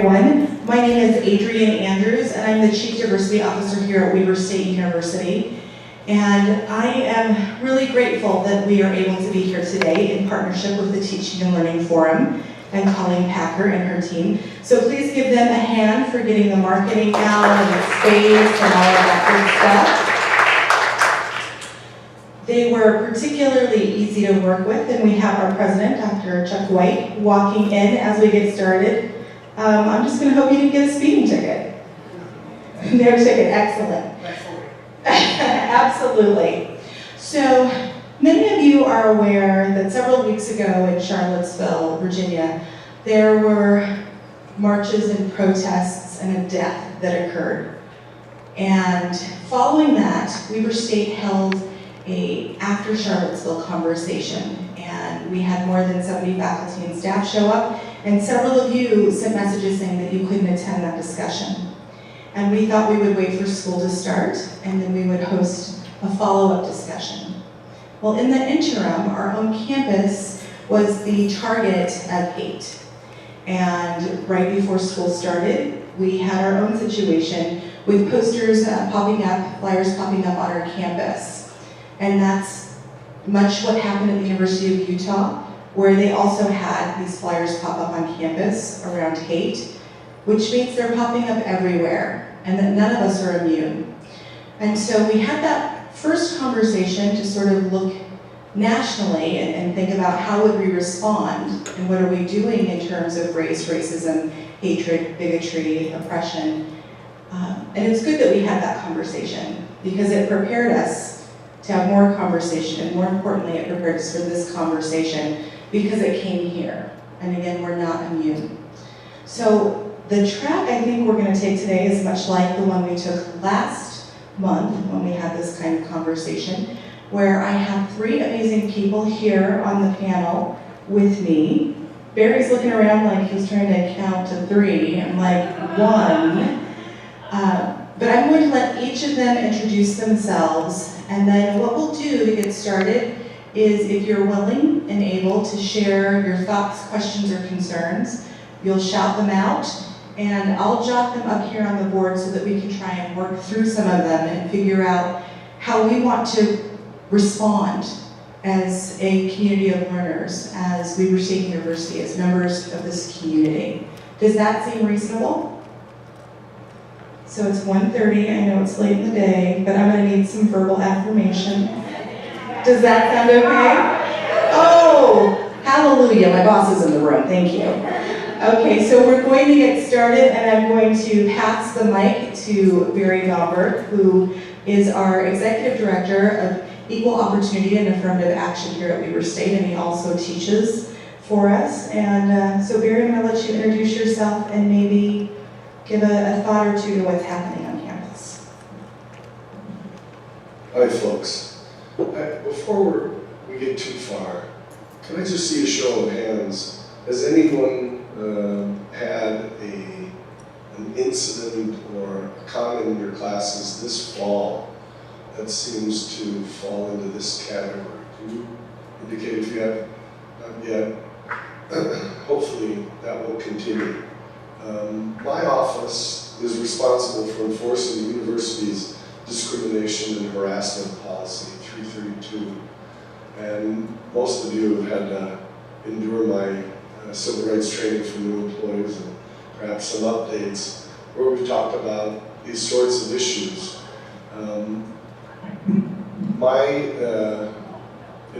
everyone. My name is Adrienne Andrews, and I'm the Chief Diversity Officer here at Weber State University. And I am really grateful that we are able to be here today in partnership with the Teaching and Learning Forum and Colleen Packer and her team. So please give them a hand for getting the marketing down and the space and all of that good stuff. They were particularly easy to work with, and we have our president, Dr. Chuck White, walking in as we get started. I'm just going to hope you didn't get a speeding ticket. No ticket, excellent. Absolutely. So many of you are aware that several weeks ago in Charlottesville, Virginia, there were marches and protests and a death that occurred. And following that, Weber State held a after Charlottesville conversation, and we had more than 70 faculty and staff show up, and several of you sent messages saying that you couldn't attend that discussion. And we thought we would wait for school to start, and then we would host a follow-up discussion. Well, in the interim, our own campus was the target of hate. And right before school started, we had our own situation with posters popping up, flyers popping up on our campus. And that's much what happened at the University of Utah, where they also had these flyers pop up on campus around hate, which means they're popping up everywhere, and that none of us are immune. And so we had that first conversation to sort of look nationally and think about how would we respond, and what are we doing in terms of race, racism, hatred, bigotry, oppression. And it's good that we had that conversation, because it prepared us to have more conversation, and more importantly, it prepared us for this conversation because it came here. And again, we're not immune. So the track I think we're going to take today is much like the one we took last month when we had this kind of conversation, where I have three amazing people here on the panel with me. Barry's looking around like he's trying to count to three. I'm like, one. But I'm going to let each of them introduce themselves, and then what we'll do to get started is, if you're willing and able to share your thoughts, questions, or concerns, you'll shout them out, and I'll jot them up here on the board so that we can try and work through some of them and figure out how we want to respond as a community of learners, as Weber State University, as members of this community. Does that seem reasonable? So it's 1:30, I know it's late in the day, but I'm going to need some verbal affirmation. Does that sound okay? Oh, hallelujah, my boss is in the room, thank you. Okay, so we're going to get started, and I'm going to pass the mic to Barry Gomberg, who is our Executive Director of Equal Opportunity and Affirmative Action here at Weber State, and he also teaches for us. And so Barry, I'm going to let you introduce yourself and maybe give a thought or two to what's happening on campus. Hi, folks. Before we get too far, can I just see a show of hands? Has anyone had an incident or a comment in your classes this fall that seems to fall into this category? Can you indicate if you have? Not yet. Hopefully that will continue. My office is responsible for enforcing the university's discrimination and harassment policy, 332. And most of you have had to endure my civil rights training for new employees, and perhaps some updates where we've talked about these sorts of issues. In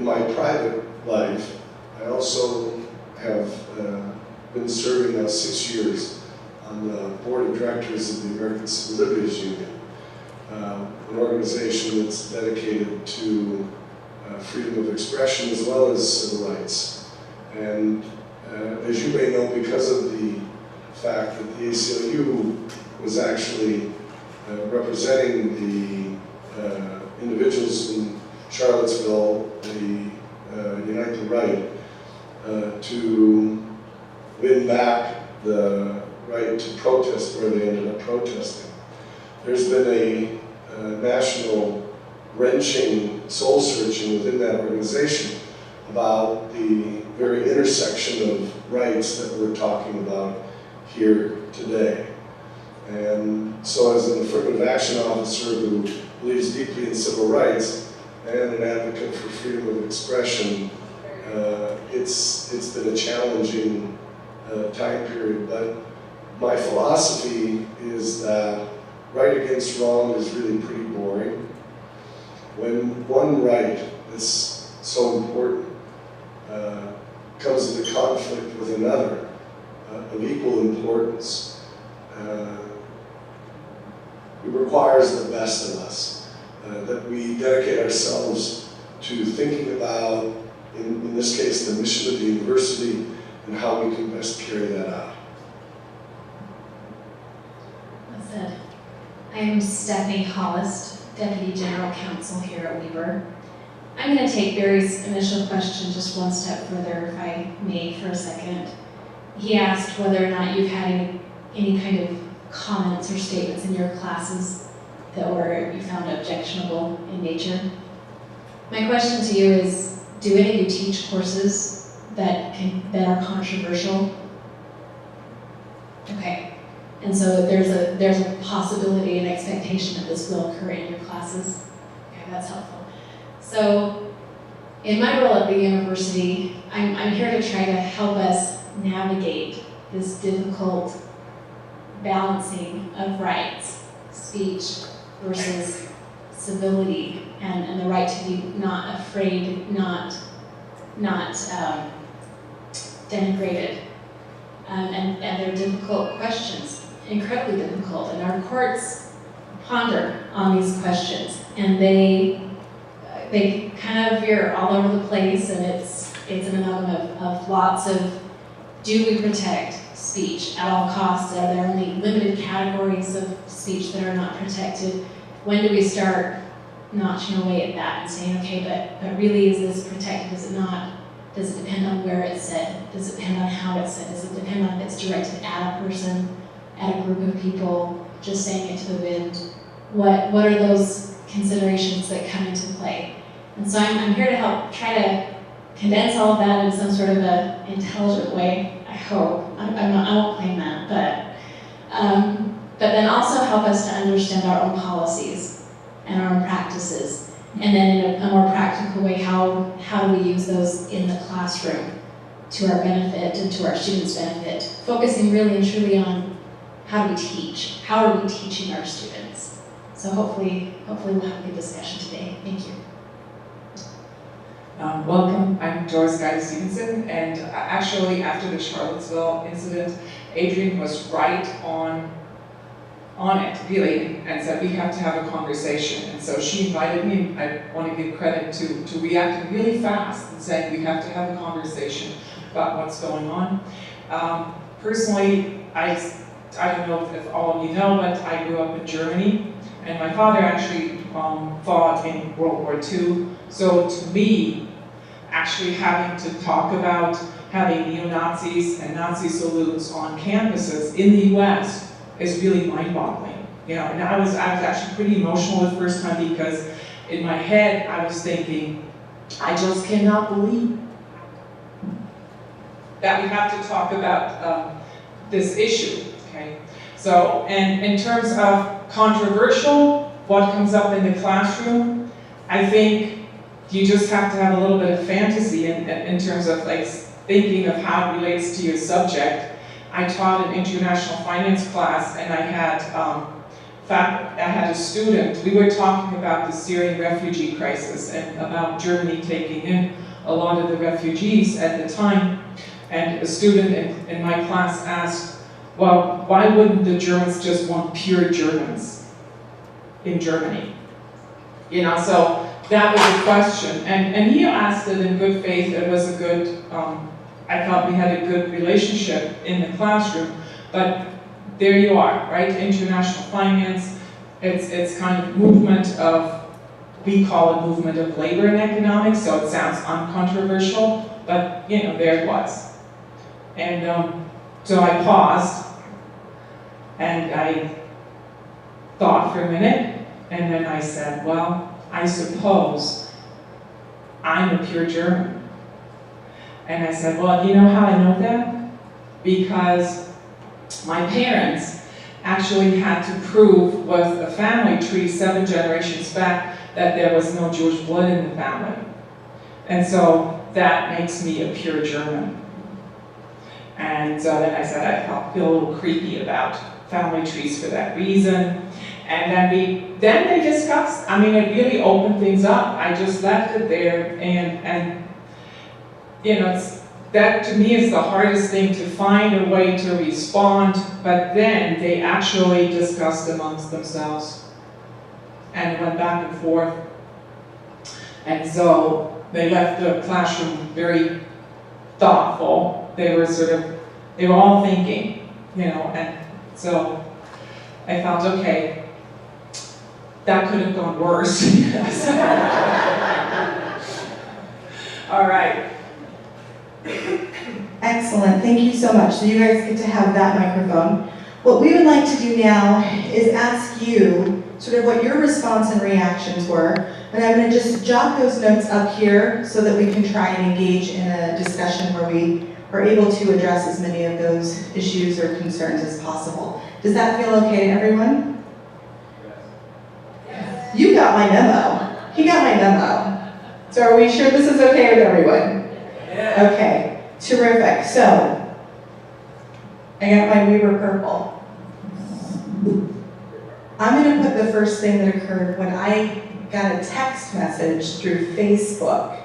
my private life, I also have been serving now 6 years on the board of directors of the American Civil Liberties Union, an organization that's dedicated to freedom of expression as well as civil rights. And as you may know, because of the fact that the ACLU was actually representing the individuals in Charlottesville, the Unite the Right, to win back the right to protest where they ended up protesting. There's been a national wrenching, soul-searching within that organization about the very intersection of rights that we're talking about here today. And so as an affirmative action officer who believes deeply in civil rights and an advocate for freedom of expression, it's been a challenging time period. But my philosophy is that right against wrong is really pretty boring. When one right that's so important comes into conflict with another of equal importance, it requires the best of us, that we dedicate ourselves to thinking about, in this case, the mission of the university and how we can best carry that out. Well said. I'm Stephanie Hollist, Deputy General Counsel here at Weber. I'm going to take Barry's initial question just one step further, if I may, for a second. He asked whether or not you've had any kind of comments or statements in your classes that you found objectionable in nature. My question to you is, do any of you teach courses that are controversial? Okay. And so there's a possibility and expectation that this will occur in your classes. Okay, that's helpful. So, in my role at the university, I'm here to try to help us navigate this difficult balancing of rights, speech versus civility, and the right to be not afraid, not denigrated. And they're difficult questions, incredibly difficult, and our courts ponder on these questions, and they kind of veer all over the place, and it's an amalgam of lots of, do we protect speech at all costs? Are there only limited categories of speech that are not protected? When do we start notching away at that and saying, okay, but really, is this protected, is it not? Does it depend on where it's said? Does it depend on how it's said? Does it depend on if it's directed at a person, at a group of people, just saying it to the wind? What are those considerations that come into play? And so I'm here to help try to condense all of that in some sort of a intelligent way, I hope. I won't claim that, but then also help us to understand our own policies and our own practices. And then in a more practical way, how do we use those in the classroom to our benefit and to our students' benefit, focusing really and truly on how do we teach? How are we teaching our students? So hopefully we'll have a good discussion today. Thank you. Welcome, I'm Doris Guy Stevenson, and actually after the Charlottesville incident, Adrienne was right on it, really, and said we have to have a conversation. And so she invited me. I want to give credit to reacting really fast and saying we have to have a conversation about what's going on. Personally, I don't know if all of you know, but I grew up in Germany, and my father actually fought in World War II. So to me, actually having to talk about having neo-Nazis and Nazi salutes on campuses in the US is really mind-boggling. You know, and I was actually pretty emotional the first time, because in my head I was thinking, I just cannot believe that we have to talk about this issue, okay? So, and in terms of controversial, what comes up in the classroom, I think you just have to have a little bit of fantasy in terms of like thinking of how it relates to your subject. I taught an international finance class, and I had a student. We were talking about the Syrian refugee crisis and about Germany taking in a lot of the refugees at the time. And a student in my class asked, well, why wouldn't the Germans just want pure Germans in Germany? You know, so that was a question. And he asked it in good faith. It was a good, I thought we had a good relationship in the classroom. But there you are, right? International finance. It's kind of movement of, we call it movement of labor and economics, so it sounds uncontroversial, but you know, there it was. And so I paused, and I thought for a minute, and then I said, well, I suppose I'm a pure German. And I said, well, you know how I know that? Because my parents actually had to prove with a family tree 7 generations back that there was no Jewish blood in the family. And so that makes me a pure German. And then I said I feel a little creepy about family trees for that reason. And then they discussed, I mean, it really opened things up. I just left it there, and you know, that to me is the hardest thing, to find a way to respond, but then they actually discussed amongst themselves and went back and forth. And so they left the classroom very thoughtful. They were all thinking, you know, and so I felt, okay, that could have gone worse. All right. Excellent, thank you so much. So you guys get to have that microphone. What we would like to do now is ask you sort of what your response and reactions were. And I'm going to just jot those notes up here so that we can try and engage in a discussion where we are able to address as many of those issues or concerns as possible. Does that feel okay to everyone? Yes. You got my memo. He got my memo. So are we sure this is okay with everyone? Yeah. Okay, terrific. So, I got my Weber purple. I'm going to put the first thing that occurred when I got a text message through Facebook,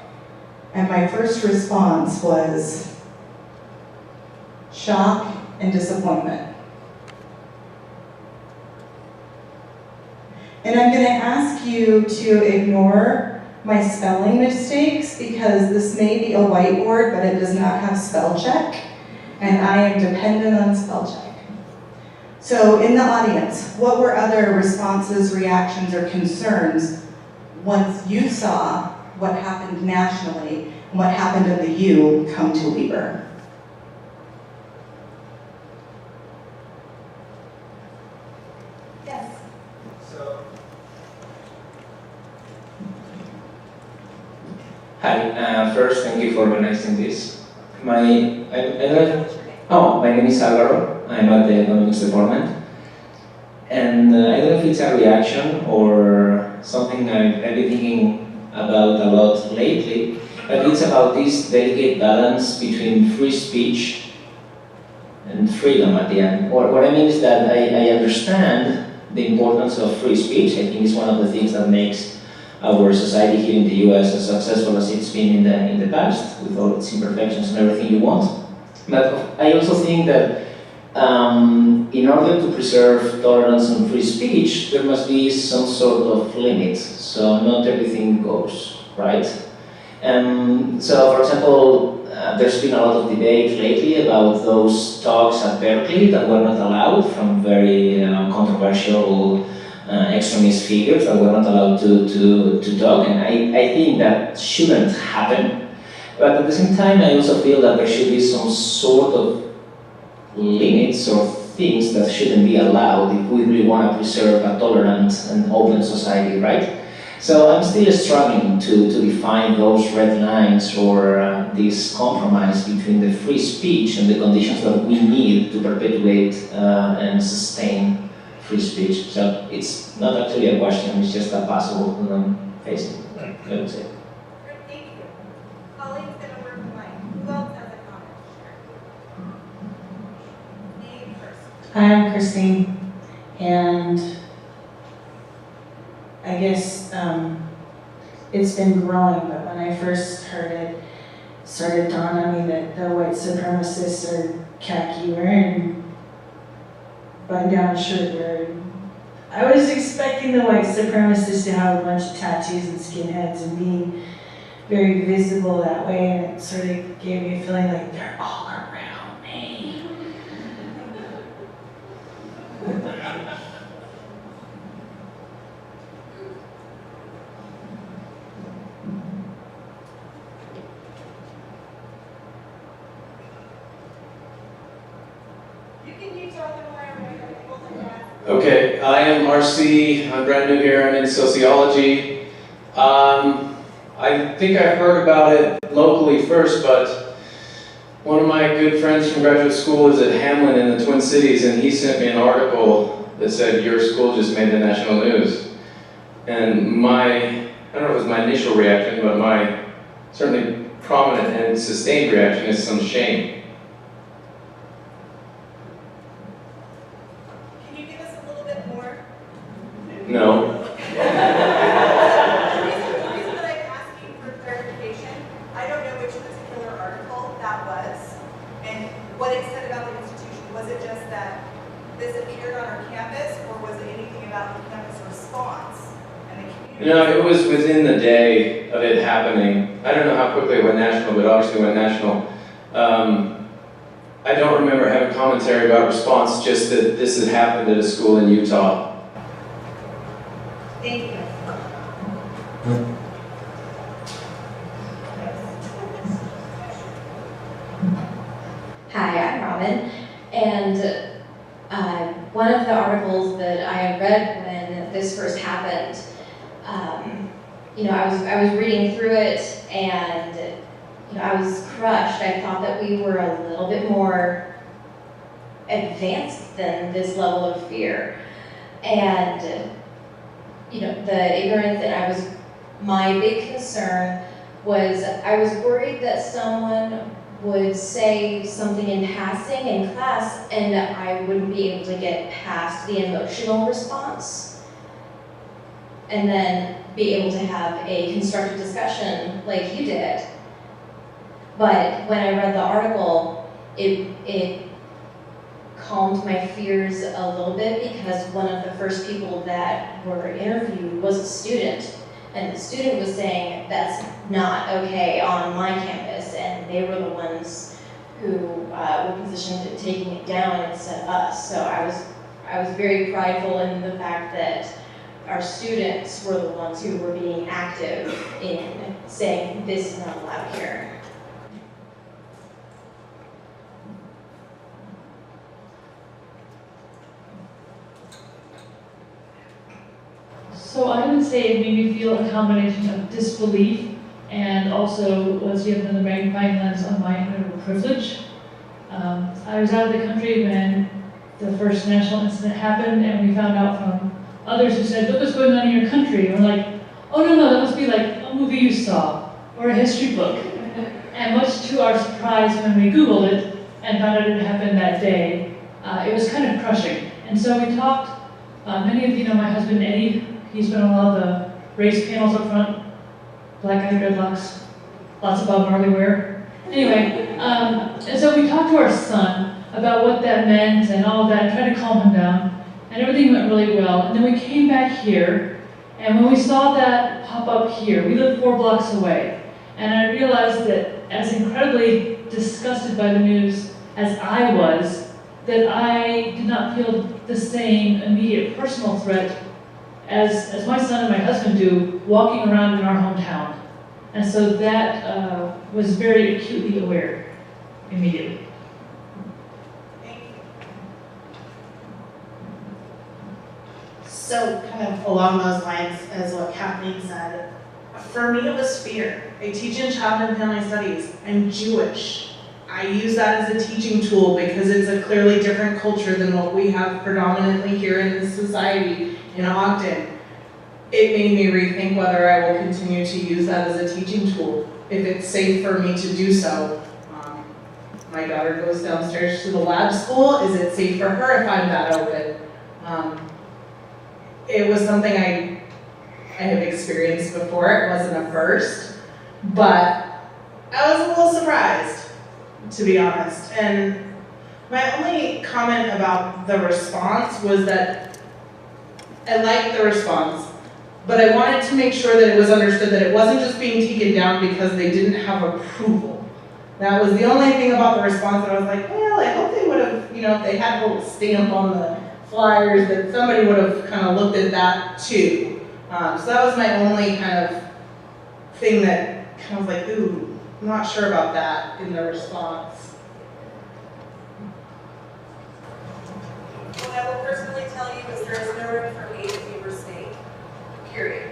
and my first response was shock and disappointment. And I'm going to ask you to ignore my spelling mistakes, because this may be a whiteboard, but it does not have spell check, and I am dependent on spell check. So in the audience, what were other responses, reactions, or concerns once you saw what happened nationally and what happened in the U come to Weber? Yes. Hi, first thank you for organizing this. My name is Álvaro. I'm at the economics department. And I don't know if it's a reaction or something I've been thinking about a lot lately, but it's about this delicate balance between free speech and freedom at the end. What I mean is that I understand the importance of free speech. I think it's one of the things that makes our society here in the US as successful as it's been in the past, with all its imperfections and everything you want. But I also think that in order to preserve tolerance and free speech, there must be some sort of limit, so not everything goes, right? So, for example, there's been a lot of debate lately about those talks at Berkeley that were not allowed from very controversial extremist figures that were not allowed to talk, and I think that shouldn't happen. But at the same time, I also feel that there should be some sort of limits or things that shouldn't be allowed if we really want to preserve a tolerant and open society, right? So I'm still struggling to define those red lines or this compromise between the free speech and the conditions that we need to perpetuate and sustain free speech. So it's not actually a question, it's just a possible facing, I would say. Thank you. Colleen's going to work the mic. Who else has a comment? Name first. Hi, I'm Christine, and I guess it's been growing, but when I first heard it, it started dawning on me that the white supremacists are khaki wearing, button-down shirt wearing. I was expecting the white supremacists to have a bunch of tattoos and skinheads and being very visible that way, and it sort of gave me a feeling like they're all around me. Okay, I am RC. I'm brand new here. I'm in sociology. I think I heard about it locally first, but One of my good friends from graduate school is at Hamlin in the Twin Cities, and he sent me an article that said, your school just made the national news. And I don't know if it was my initial reaction, but my certainly prominent and sustained reaction is some shame. Can you give us a little bit more? No. The reason that I'm asking for clarification, I don't know which particular article that was and what it said about the institution. Was it just that this appeared on our campus, or was it anything about the campus response and the community? No, it was within the day of it happening. I don't know how quickly it went national, but obviously it went national. I don't remember having commentary about response, just that this had happened at a school in Utah. Thank you. Hi, I'm Robin, and one of the articles that I had read when this first happened, I was reading through it, and I was crushed. I thought that we were a little bit more advanced than this level of fear, and the ignorance. And my big concern was I was worried that someone would say something in passing in class and I wouldn't be able to get past the emotional response and then be able to have a constructive discussion like you did. But when I read the article, it calmed my fears a little bit, because one of the first people that were interviewed was a student. And the student was saying that's not okay on my campus, and they were the ones who were positioned at taking it down instead of us. So I was very prideful in the fact that our students were the ones who were being active in saying this is not allowed here. So I would say it made me feel a combination of disbelief and also, let's see, another magnifying lens on my incredible privilege. I was out of the country when the first national incident happened, and we found out from others who said, look what's going on in your country. And we're like, oh no, that must be like a movie you saw or a history book. And much to our surprise, when we Googled it and found out it happened that day, it was kind of crushing. And so we talked, many of you know my husband Eddie. He's been on a lot of the race panels up front, black-eyed dreadlocks, lots of Bob Marley wear. Anyway, and so we talked to our son about what that meant and all of that, and tried to calm him down, and everything went really well. And then we came back here, and when we saw that pop up here, we live 4 blocks away, and I realized that as incredibly disgusted by the news as I was, that I did not feel the same immediate personal threat as my son and my husband do walking around in our hometown. And so that was very acutely aware immediately. So kind of along those lines as what Kathleen said, for me it was fear. I teach in child and family studies. I'm Jewish. I use that as a teaching tool because it's a clearly different culture than what we have predominantly here in this society in Ogden. It made me rethink whether I will continue to use that as a teaching tool, if it's safe for me to do so. My daughter goes downstairs to the lab school. Is it safe for her if I'm that open? It was something I have experienced before. It wasn't a first, but I was a little surprised, to be honest. And my only comment about the response was that I liked the response, but I wanted to make sure that it was understood that it wasn't just being taken down because they didn't have approval. That was the only thing about the response that I was like, well, I hope they would have, if they had a little stamp on the flyers, that somebody would have kind of looked at that too. So that was my only kind of thing that kind of like, ooh, I'm not sure about that in the response. What I will personally tell you is there is no room for me to be State. Period.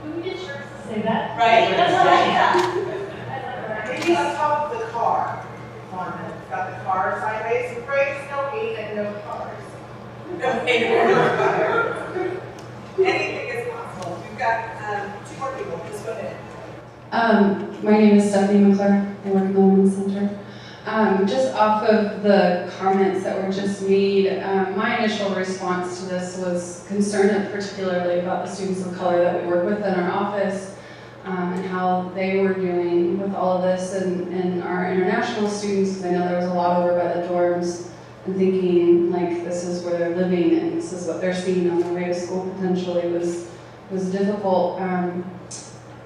Can we get shirts to say that? Right. That's what I have. Maybe on top of the car. car sideways. Praise no hate and no cars. No hate and no cars. Anything is possible. We've got 2 more people. Just go ahead. My name is Stephanie McClure. I work in the Women's Center. Just off of the comments that were just made, my initial response to this was concern particularly about the students of color that we work with in our office, and how they were doing with all of this, and our international students, because I know there was a lot over by the dorms, and thinking like this is where they're living and this is what they're seeing on their way to school potentially was difficult.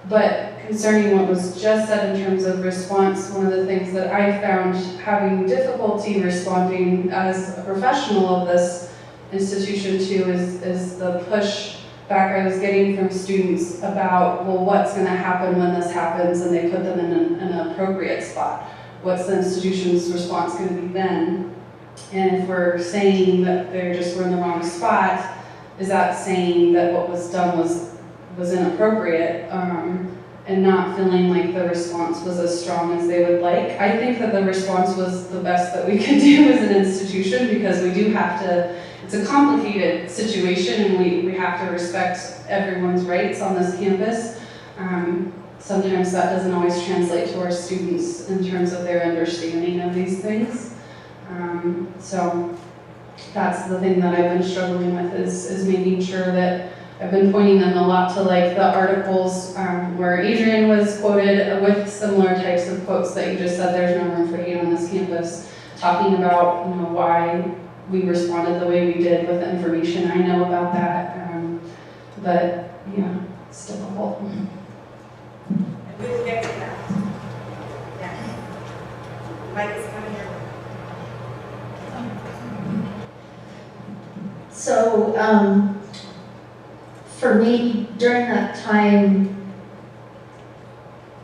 But concerning what was just said in terms of response, one of the things that I found having difficulty responding as a professional of this institution to is the pushback I was getting from students about, well, what's going to happen when this happens, and they put them in an appropriate spot. What's the institution's response going to be then? And if we're saying that we're in the wrong spot, is that saying that what was done was inappropriate, and not feeling like the response was as strong as they would like? I think that the response was the best that we could do as an institution, because we do have to, it's a complicated situation, and we have to respect everyone's rights on this campus. Sometimes that doesn't always translate to our students in terms of their understanding of these things. So that's the thing that I've been struggling with, is making sure that I've been pointing them a lot to like the articles where Adrian was quoted with similar types of quotes that you just said, there's no room for hate on this campus, talking about why we responded the way we did with the information I know about that. But yeah, it's difficult. And we will get to that. Yeah. Mike is coming here. So, for me, during that time,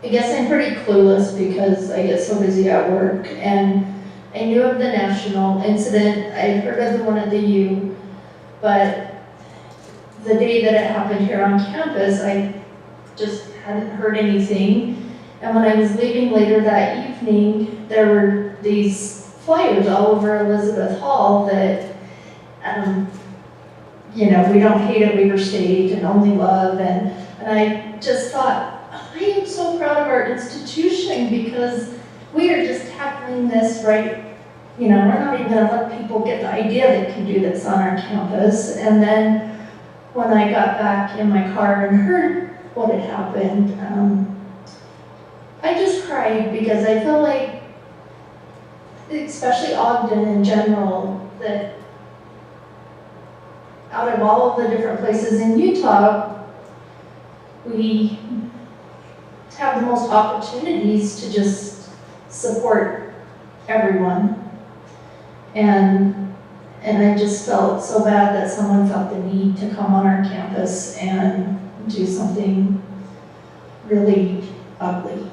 I guess I'm pretty clueless because I get so busy at work, and I knew of the national incident, I heard of the one at the U, but the day that it happened here on campus, I just hadn't heard anything. And when I was leaving later that evening, there were these flyers all over Elizabeth Hall that, we don't hate at Weber State and only love, and I just thought, I am so proud of our institution because we are just tackling this right. We're not even going to let people get the idea they can do this on our campus. And then when I got back in my car and heard what had happened, I just cried because I feel like, especially Ogden in general, that out of all of the different places in Utah, we have the most opportunities to just support everyone. And I just felt so bad that someone felt the need to come on our campus and do something really ugly.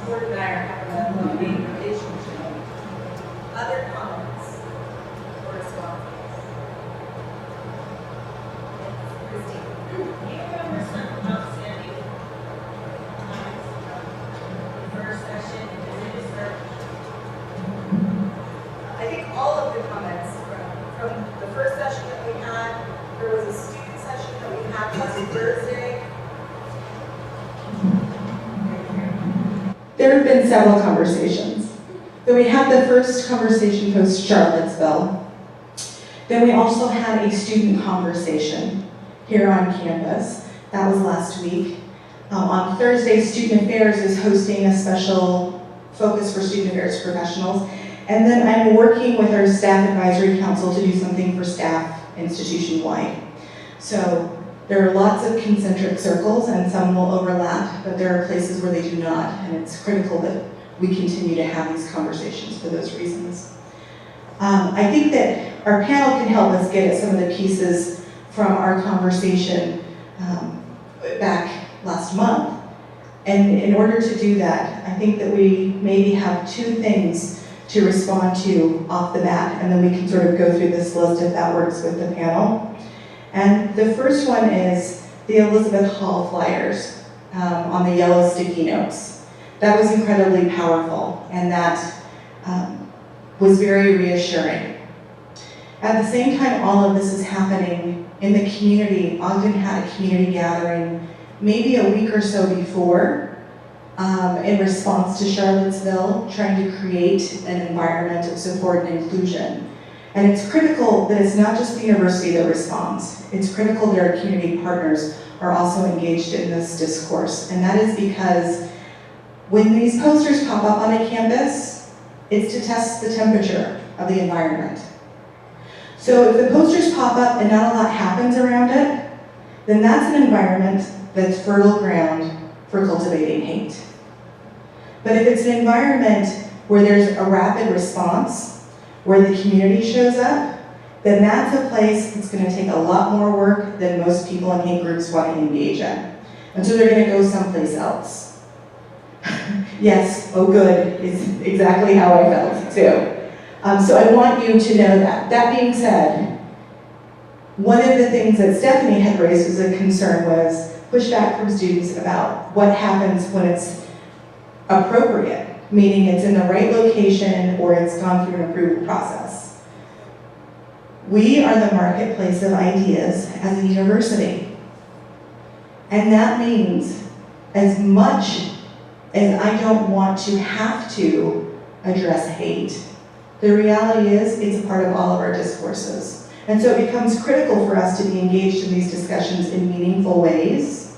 Gordon and I are having a loving relationship. Other comments or responses? Christine. Do you remember some outstanding comments from the first session? I think all of the comments from the first session that we had, there was a student session that we had last Thursday. There have been several conversations. Then we had the first conversation post Charlottesville. Then we also had a student conversation here on campus. That was last week. On Thursday, Student Affairs is hosting a special focus for student affairs professionals. And then I'm working with our staff advisory council to do something for staff institution-wide. So there are lots of concentric circles and some will overlap, but there are places where they do not, and it's critical that we continue to have these conversations for those reasons. I think that our panel can help us get at some of the pieces from our conversation back last month. And in order to do that, I think that we maybe have 2 things to respond to off the bat, and then we can sort of go through this list if that works with the panel. And the first one is the Elizabeth Hall flyers on the yellow sticky notes. That was incredibly powerful, and that was very reassuring. At the same time all of this is happening in the community, Ogden had a community gathering maybe a week or so before in response to Charlottesville, trying to create an environment of support and inclusion. And it's critical that it's not just the university that responds. It's critical that our community partners are also engaged in this discourse. And that is because when these posters pop up on a campus, it's to test the temperature of the environment. So if the posters pop up and not a lot happens around it, then that's an environment that's fertile ground for cultivating hate. But if it's an environment where there's a rapid response, where the community shows up, then that's a place that's going to take a lot more work than most people in hate groups want to engage in. And so they're going to go someplace else. Yes, oh good, is exactly how I felt too. So I want you to know that. That being said, one of the things that Stephanie had raised as a concern was pushback from students about what happens when it's appropriate, meaning it's in the right location or it's gone through an approval process. We are the marketplace of ideas as a university. And that means as much as I don't want to have to address hate, the reality is it's a part of all of our discourses. And so it becomes critical for us to be engaged in these discussions in meaningful ways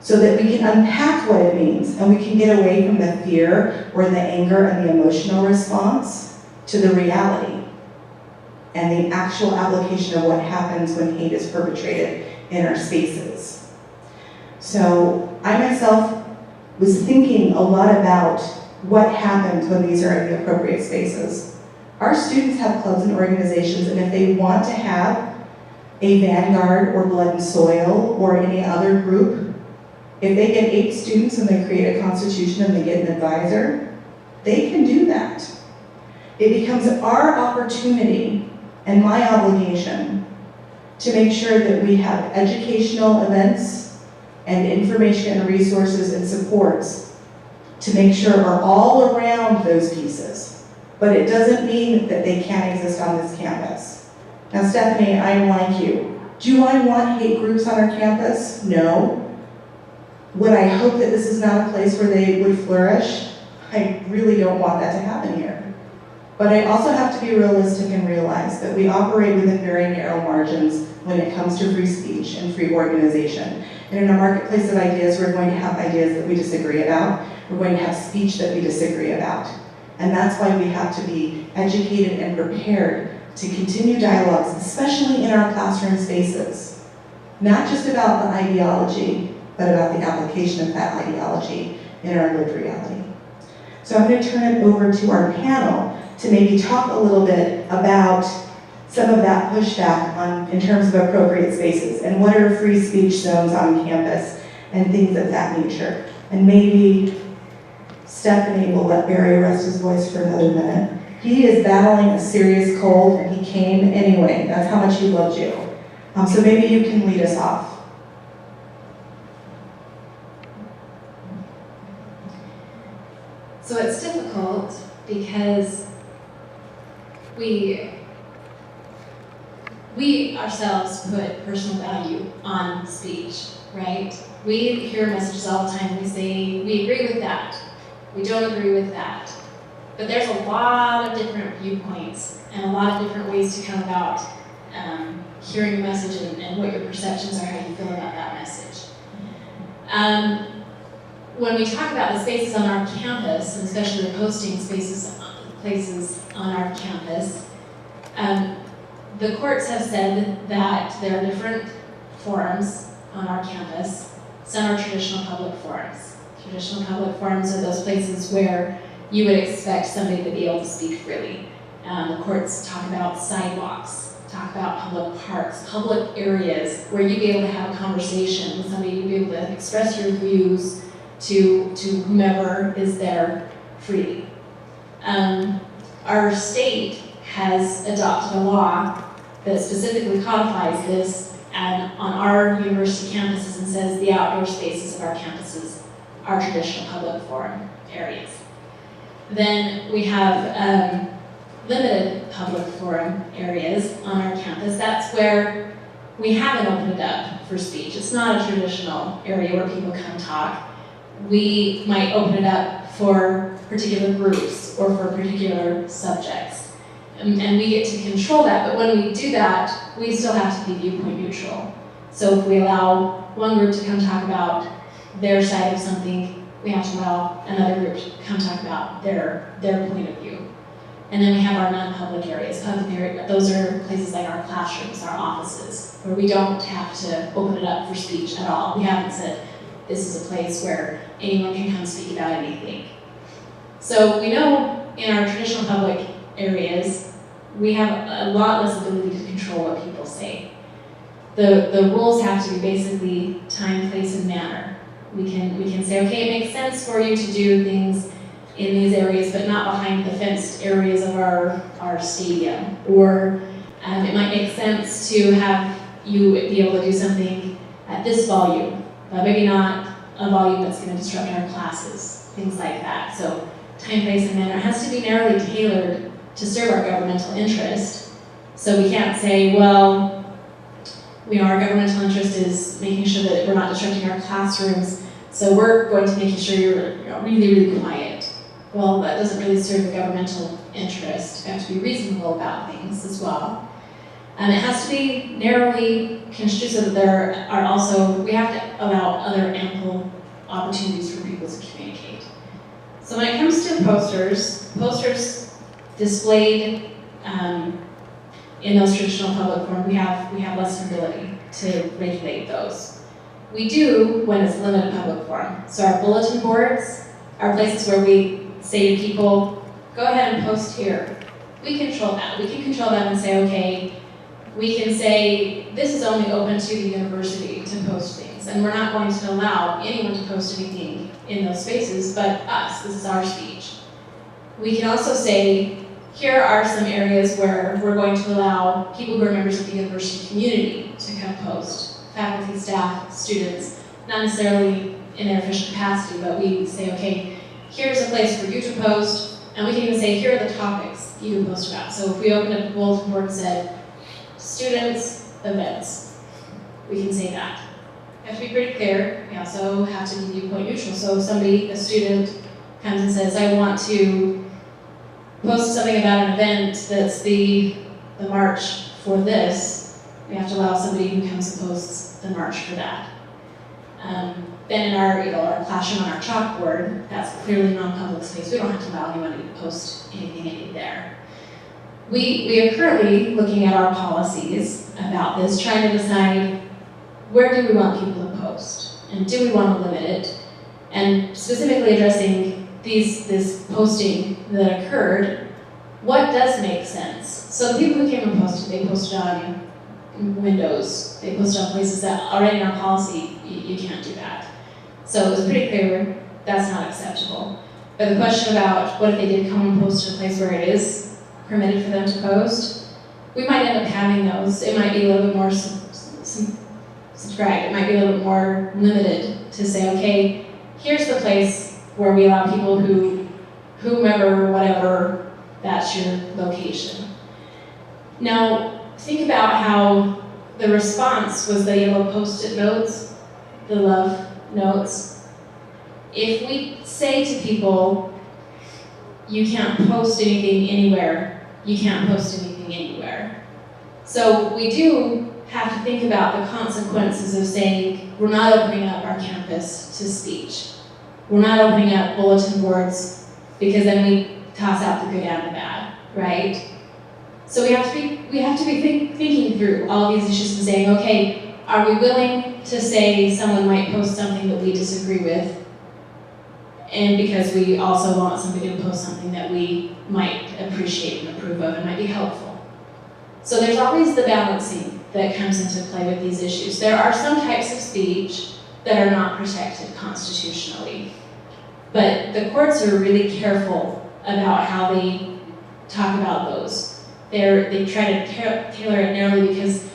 so that we can unpack what it means and we can get away from the fear or the anger and the emotional response to the reality and the actual application of what happens when hate is perpetrated in our spaces. So I myself was thinking a lot about what happens when these are in the appropriate spaces. Our students have clubs and organizations, and if they want to have a Vanguard or Blood and Soil or any other group, if they get 8 students and they create a constitution and they get an advisor, they can do that. It becomes our opportunity and my obligation to make sure that we have educational events and information and resources and supports to make sure are all around those pieces. But it doesn't mean that they can't exist on this campus. Now, Stephanie, I'm like you. Do I want hate groups on our campus? No. Would I hope that this is not a place where they would flourish? I really don't want that to happen here. But I also have to be realistic and realize that we operate within very narrow margins when it comes to free speech and free organization. And in a marketplace of ideas, we're going to have ideas that we disagree about. We're going to have speech that we disagree about. And that's why we have to be educated and prepared to continue dialogues, especially in our classroom spaces. Not just about the ideology, but about the application of that ideology in our lived reality. So I'm going to turn it over to our panel to maybe talk a little bit about some of that pushback in terms of appropriate spaces and what are free speech zones on campus and things of that nature. And maybe Stephanie will let Barry rest his voice for another minute. He is battling a serious cold and he came anyway. That's how much he loved you. So maybe you can lead us off. So it's difficult because we ourselves put personal value on speech, right? We hear messages all the time. We say, we agree with that. We don't agree with that. But there's a lot of different viewpoints and a lot of different ways to come about hearing a message and what your perceptions are, how you feel about that message. When we talk about the spaces on our campus, and especially the posting places on our campus, the courts have said that there are different forums on our campus. Some are traditional public forums. Traditional public forums are those places where you would expect somebody to be able to speak freely. The courts talk about sidewalks, talk about public parks, public areas where you'd be able to have a conversation with somebody, you'd be able to express your views to whomever is there freely. Our state has adopted a law that specifically codifies this on our university campuses and says the outdoor spaces of our campuses are traditional public forum areas. Then we have limited public forum areas on our campus. That's where we haven't opened it up for speech. It's not a traditional area where people come talk. We might open it up for particular groups or for particular subjects. And we get to control that, but when we do that, we still have to be viewpoint neutral. So if we allow one group to come talk about their side of something, we have to allow another group to come talk about their point of view. And then we have our non-public areas. Public area, those are places like our classrooms, our offices, where we don't have to open it up for speech at all. We haven't said this is a place where anyone can come speak about anything. So we know in our traditional public areas, we have a lot less ability to control what people say. The rules have to be basically time, place, and manner. We can say, okay, it makes sense for you to do things in these areas, but not behind the fenced areas of our stadium. Or it might make sense to have you be able to do something at this volume, but maybe not a volume that's going to disrupt our classes, things like that. So time, place, and manner has to be narrowly tailored to serve our governmental interest. So we can't say, well, our governmental interest is making sure that we're not disrupting our classrooms, so we're going to make sure you're really, really quiet. Well, that doesn't really serve the governmental interest. We have to be reasonable about things as well. And it has to be narrowly construed so that there are also, we have to allow other ample opportunities for people to communicate. So when it comes to posters displayed in those traditional public forums, we have less ability to regulate those. We do when it's limited public forum. So our bulletin boards are places where we say to people, go ahead and post here. We control that. We can control that and say, okay, we can say this is only open to the university to post things, and we're not going to allow anyone to post anything in those spaces but us. This is our speech. We can also say, here are some areas where we're going to allow people who are members of the university community to come post. Faculty, staff, students, not necessarily in their official capacity, but we say, okay, here's a place for you to post, and we can even say, here are the topics you can post about. So if we open up a bulletin board and said, students, events, we can say that. We have to be pretty clear. We also have to be viewpoint neutral. So if somebody, a student, comes and says, I want to post something about an event that's the march for this, we have to allow somebody who comes and posts the march for that. Then in our classroom on our chalkboard, that's clearly non-public space. We don't have to allow anyone to post anything in there. We are currently looking at our policies about this, trying to decide where do we want people to post, and do we want to limit it, and specifically addressing this posting that occurred, what does make sense? So the people who came and posted, they posted on windows, they posted on places that already in our policy, you can't do that. So it was pretty clear that's not acceptable. But the question about what if they did come and post in a place where it is permitted for them to post, we might end up having those. It might be a little bit more subscribed. It might be a little bit more limited to say, okay, here's the place where we allow people whomever, whatever, that's your location. Now, think about how the response was the yellow Post-it notes, the love notes. If we say to people, you can't post anything anywhere, you can't post anything anywhere. So we do have to think about the consequences of saying, we're not opening up our campus to speech. We're not opening up bulletin boards because then we toss out the good and the bad, right? So we have to be thinking through all these issues and saying, okay, are we willing to say someone might post something that we disagree with, and because we also want somebody to post something that we might appreciate and approve of and might be helpful. So there's always the balancing that comes into play with these issues. There are some types of speech that are not protected constitutionally, but the courts are really careful about how they talk about those. They try to tailor it narrowly because,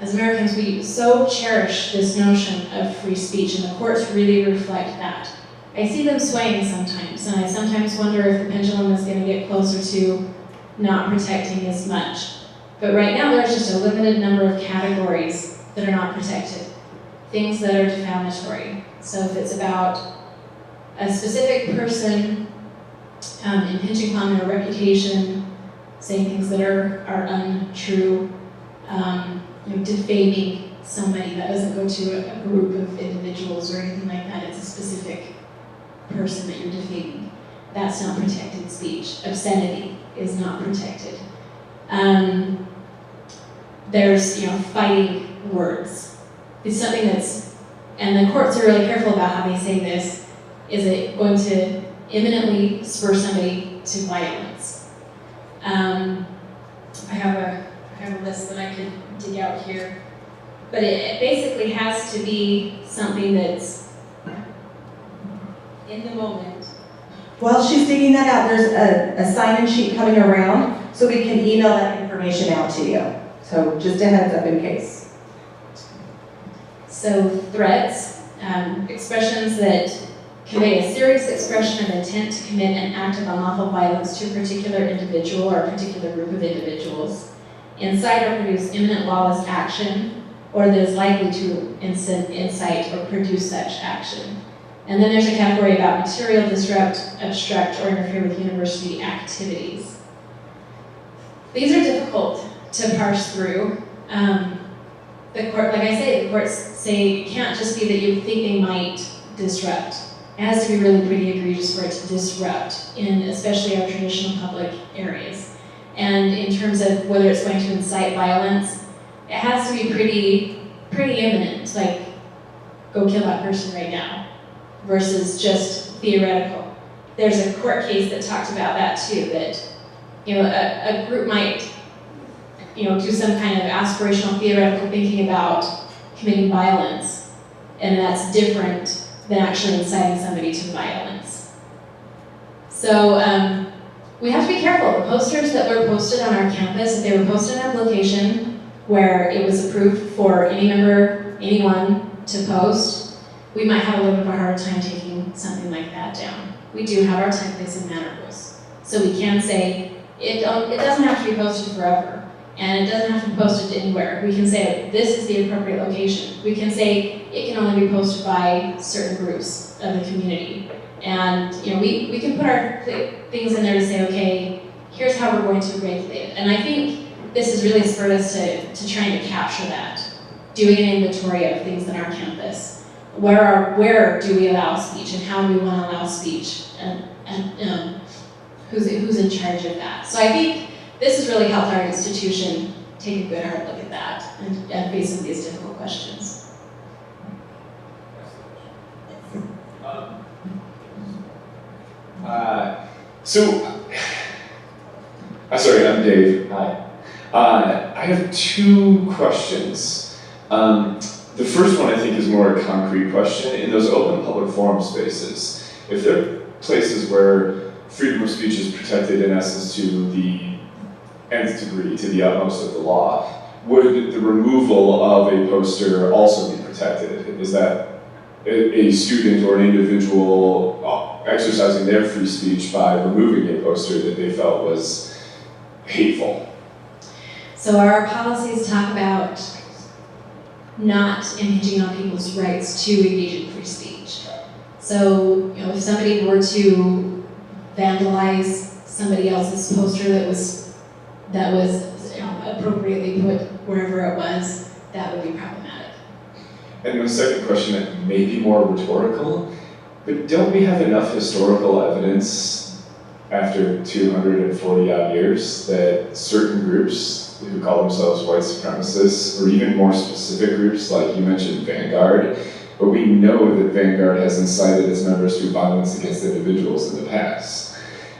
as as Americans, we so cherish this notion of free speech, and the courts really reflect that. I see them swaying sometimes, and I sometimes wonder if the pendulum is going to get closer to not protecting as much. But right now, there's just a limited number of categories that are not protected. Things that are defamatory. So if it's about a specific person impinging upon their reputation, saying things that are untrue, defaming somebody, that doesn't go to a group of individuals or anything like that. It's a specific person that you're defaming. That's not protected speech. Obscenity is not protected. There's, fighting words. It's something that's, and the courts are really careful about how they say this. Is it going to imminently spur somebody to violence? I have a list that I could dig out here, but it basically has to be something that's in the moment. While she's digging that out, there's a sign-in sheet coming around, so we can email that information out to you. So just a heads up in case. So threats, expressions that convey a serious expression of intent to commit an act of unlawful violence to a particular individual or a particular group of individuals, incite or produce imminent lawless action, or that is likely to incite or produce such action. And then there's a category about material, disrupt, obstruct, or interfere with university activities. These are difficult to parse through. The court, like I say, the courts say it can't just be that you think they might disrupt. It has to be really pretty egregious for it to disrupt in especially our traditional public areas. And in terms of whether it's going to incite violence, it has to be pretty imminent, like go kill that person right now, versus just theoretical. There's a court case that talked about that too, that a group might do some kind of aspirational theoretical thinking about committing violence, and that's different than actually inciting somebody to violence. So we have to be careful. The posters that were posted on our campus, if they were posted in a location where it was approved for anyone to post, we might have a little bit of a hard time taking something like that down. We do have our time, place, and manner rules. So we can say, it doesn't have to be posted forever, and it doesn't have to be posted anywhere. We can say, this is the appropriate location. We can say, it can only be posted by certain groups of the community. And we can put our things in there to say, okay, here's how we're going to regulate it. And I think this has really spurred us to trying to capture that, doing an inventory of things on our campus. Where do we allow speech, and how do we want to allow speech, and who's in charge of that? So I think this has really helped our institution take a good hard look at that and face some of these difficult questions. Sorry, I'm Dave. Hi. I have two questions. The first one I think is more a concrete question. In those open public forum spaces, if there are places where freedom of speech is protected in essence to the nth degree, to the utmost of the law, would the removal of a poster also be protected? Is that a student or an individual exercising their free speech by removing a poster that they felt was hateful? So our policies talk about not impinging on people's rights to engage in free speech. So, if somebody were to vandalize somebody else's poster that was appropriately put wherever it was, that would be problematic. And my second question may be more rhetorical, but don't we have enough historical evidence after 240 odd years that certain groups who call themselves white supremacists, or even more specific groups like you mentioned Vanguard, but we know that Vanguard has incited its members to violence against individuals in the past.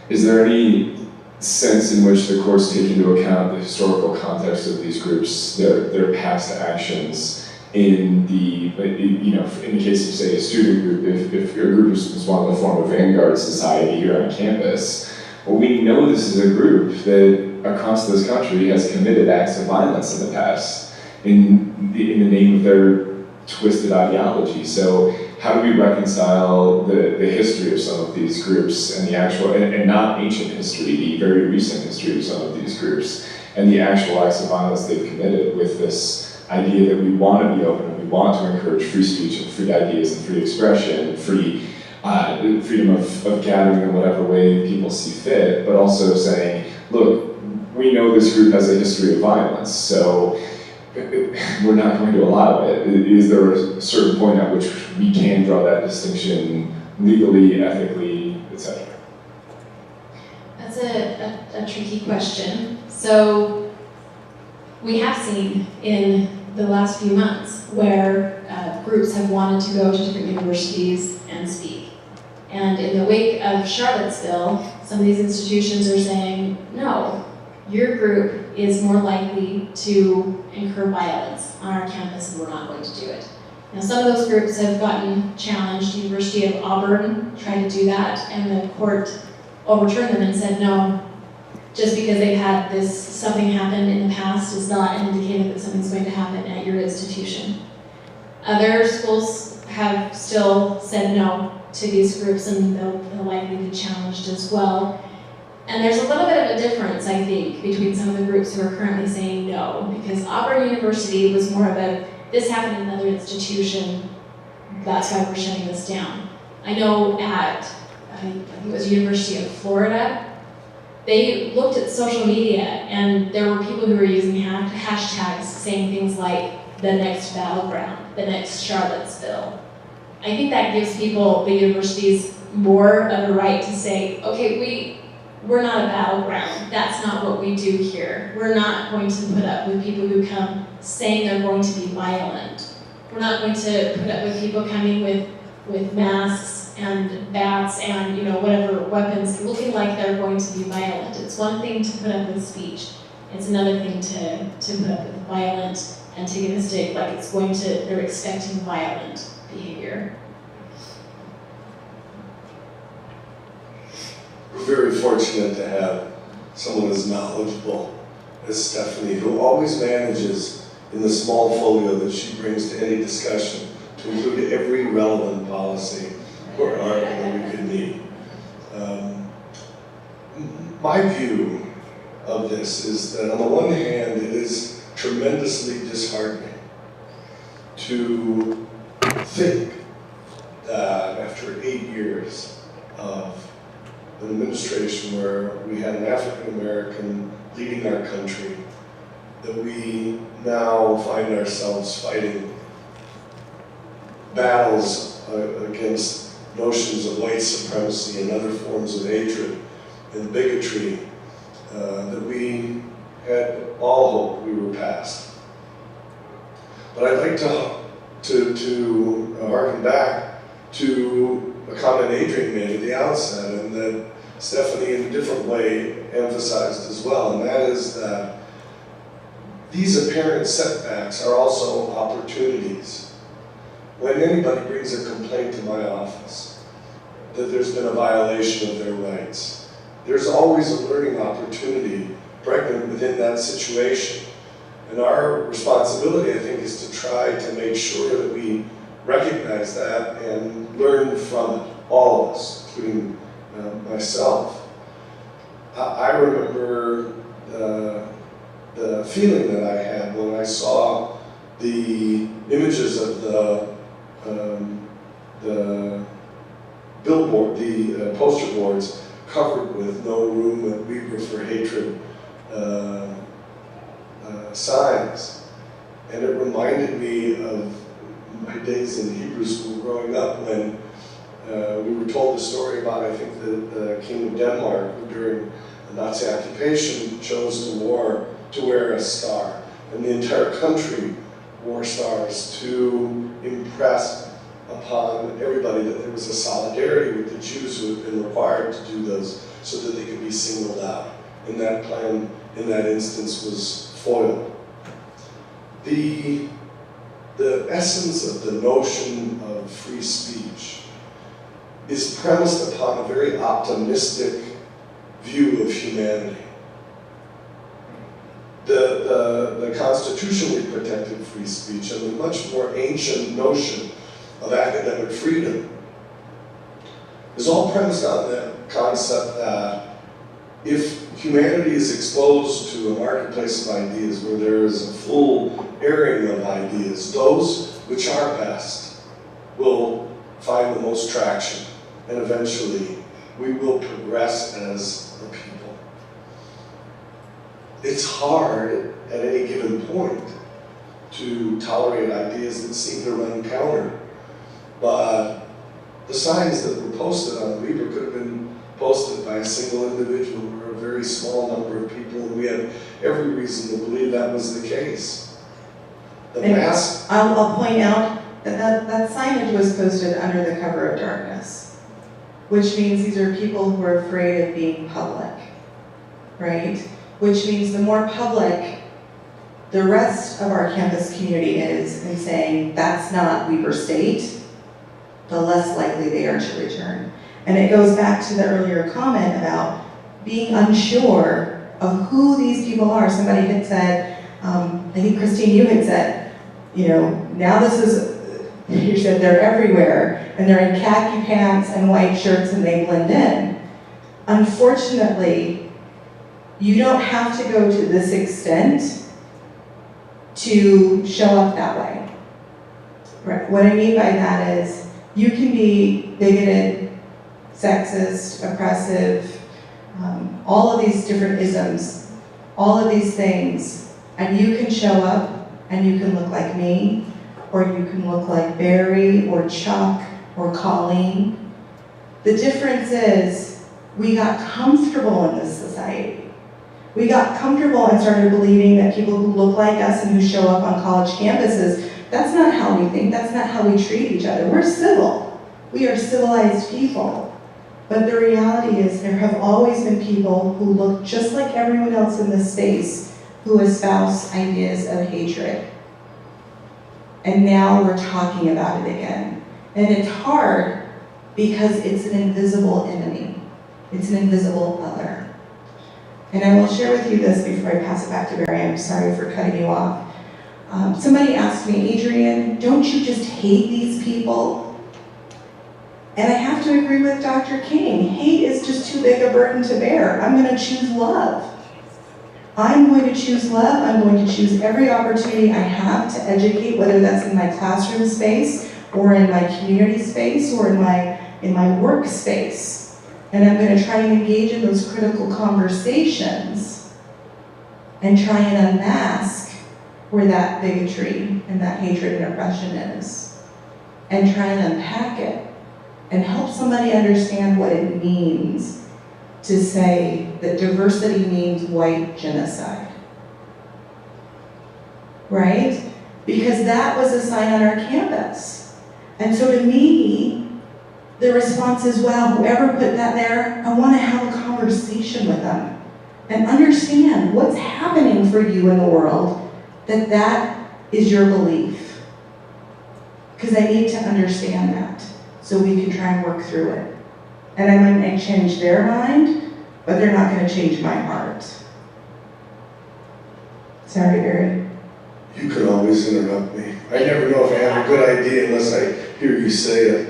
Is there any sense in which the courts take into account the historical context of these groups, their past actions in the case of, say, a student group, if your group was wanting to form a Vanguard society here on campus, well, we know this is a group that across this country has committed acts of violence in the past. in the name of their twisted ideology. So how do we reconcile the history of some of these groups and the actual, and not ancient history, the very recent history of some of these groups, and the actual acts of violence they've committed with this idea that we want to be open and we want to encourage free speech and free ideas and free expression and free freedom of gathering in whatever way people see fit, but also saying, look, we know this group has a history of violence, so we're not going to allow it. Is there a certain point at which we can draw that distinction legally, ethically, etc.? That's a tricky question. So we have seen in the last few months where groups have wanted to go to different universities and speak. And in the wake of Charlottesville, some of these institutions are saying, no, your group is more likely to incur violence on our campus and we're not going to do it. Now some of those groups have gotten challenged. University of Auburn tried to do that and the court overturned them and said, no, just because they've had something happen in the past is not an indicator that something's going to happen at your institution. Other schools have still said no to these groups and they'll likely be challenged as well. And there's a little bit of a difference, I think, between some of the groups who are currently saying no, because Auburn University was more of a, this happened in another institution, that's why we're shutting this down. I know at, I think it was University of Florida, they looked at social media and there were people who were using hashtags saying things like the next battleground, the next Charlottesville. I think that gives people, the universities, more of a right to say, okay, we're not a battleground. That's not what we do here. We're not going to put up with people who come saying they're going to be violent. We're not going to put up with people coming with masks and bats and whatever weapons looking like they're going to be violent. It's one thing to put up with speech. It's another thing to put up with violent, antagonistic, like they're expecting violent behavior. We're very fortunate to have someone as knowledgeable as Stephanie, who always manages in the small folio that she brings to any discussion to include every relevant policy or article that we could need. My view of this is that on the one hand, it is tremendously disheartening to think that after 8 years of an administration where we had an African American leading our country, that we now find ourselves fighting battles against notions of white supremacy and other forms of hatred and bigotry that we had all hoped we were past. But I'd like to harken back to a comment Adrian made at the outset, and that Stephanie in a different way emphasized as well, and that is that these apparent setbacks are also opportunities. When anybody brings a complaint to my office that there's been a violation of their rights, there's always a learning opportunity pregnant within that situation. And our responsibility, I think, is to try to make sure that we recognize that and learn from it, all of us, including myself. I remember the feeling that I had when I saw the images of the billboard, the poster boards covered with "No Room at Weber for Hatred" signs. And it reminded me of my days in Hebrew school growing up when we were told the story about, I think, the King of Denmark, who during the Nazi occupation chose to wear a star. And the entire country wore stars to impress upon everybody that there was a solidarity with the Jews who had been required to do those so that they could be singled out. And that plan, in that instance, was foiled. The essence of the notion of free speech is premised upon a very optimistic view of humanity. the constitutionally protected free speech and the much more ancient notion of academic freedom is all premised on the concept that if humanity is exposed to a marketplace of ideas where there is a full airing of ideas, those which are best will find the most traction, and eventually we will progress as a people. It's hard at any given point to tolerate ideas that seem to run counter, but the signs that were posted on Weber could have been posted by a single individual or a very small number of people, and we have every reason to believe that was the case. I'll point out that signage was posted under the cover of darkness, which means these are people who are afraid of being public, right? Which means the more public the rest of our campus community is in saying that's not Weber State, the less likely they are to return. And it goes back to the earlier comment about being unsure of who these people are. Somebody had said, I think Christine, you had said, you know, now this is, you said they're everywhere, and they're in khaki pants and white shirts and they blend in. Unfortunately, you don't have to go to this extent to show up that way. Right. What I mean by that is, you can be bigoted, sexist, oppressive, all of these different isms, all of these things, and you can show up and you can look like me, or you can look like Barry, or Chuck, or Colleen. The difference is, we got comfortable in this society. We got comfortable and started believing that people who look like us and who show up on college campuses, that's not how we think, that's not how we treat each other. We're civil. We are civilized people. But the reality is there have always been people who look just like everyone else in this space who espouse ideas of hatred. And now we're talking about it again. And it's hard because it's an invisible enemy. It's an invisible other. And I will share with you this before I pass it back to Barry. I'm sorry for cutting you off. Somebody asked me, Adrienne, don't you just hate these people? And I have to agree with Dr. King. Hate is just too big a burden to bear. I'm going to choose love. I'm going to choose love. I'm going to choose every opportunity I have to educate, whether that's in my classroom space, or in my community space, or in my work space. And I'm going to try and engage in those critical conversations and try and unmask where that bigotry and that hatred and oppression is, and try and unpack it and help somebody understand what it means to say that diversity means white genocide, right? Because that was a sign on our campus. And so to me, the response is, wow, whoever put that there, I want to have a conversation with them and understand what's happening for you in the world, that is your belief. Because I need to understand that so we can try and work through it. And I might change their mind, but they're not going to change my heart. Sorry, Barry. You can always interrupt me. I never know if I have a good idea unless I hear you say it.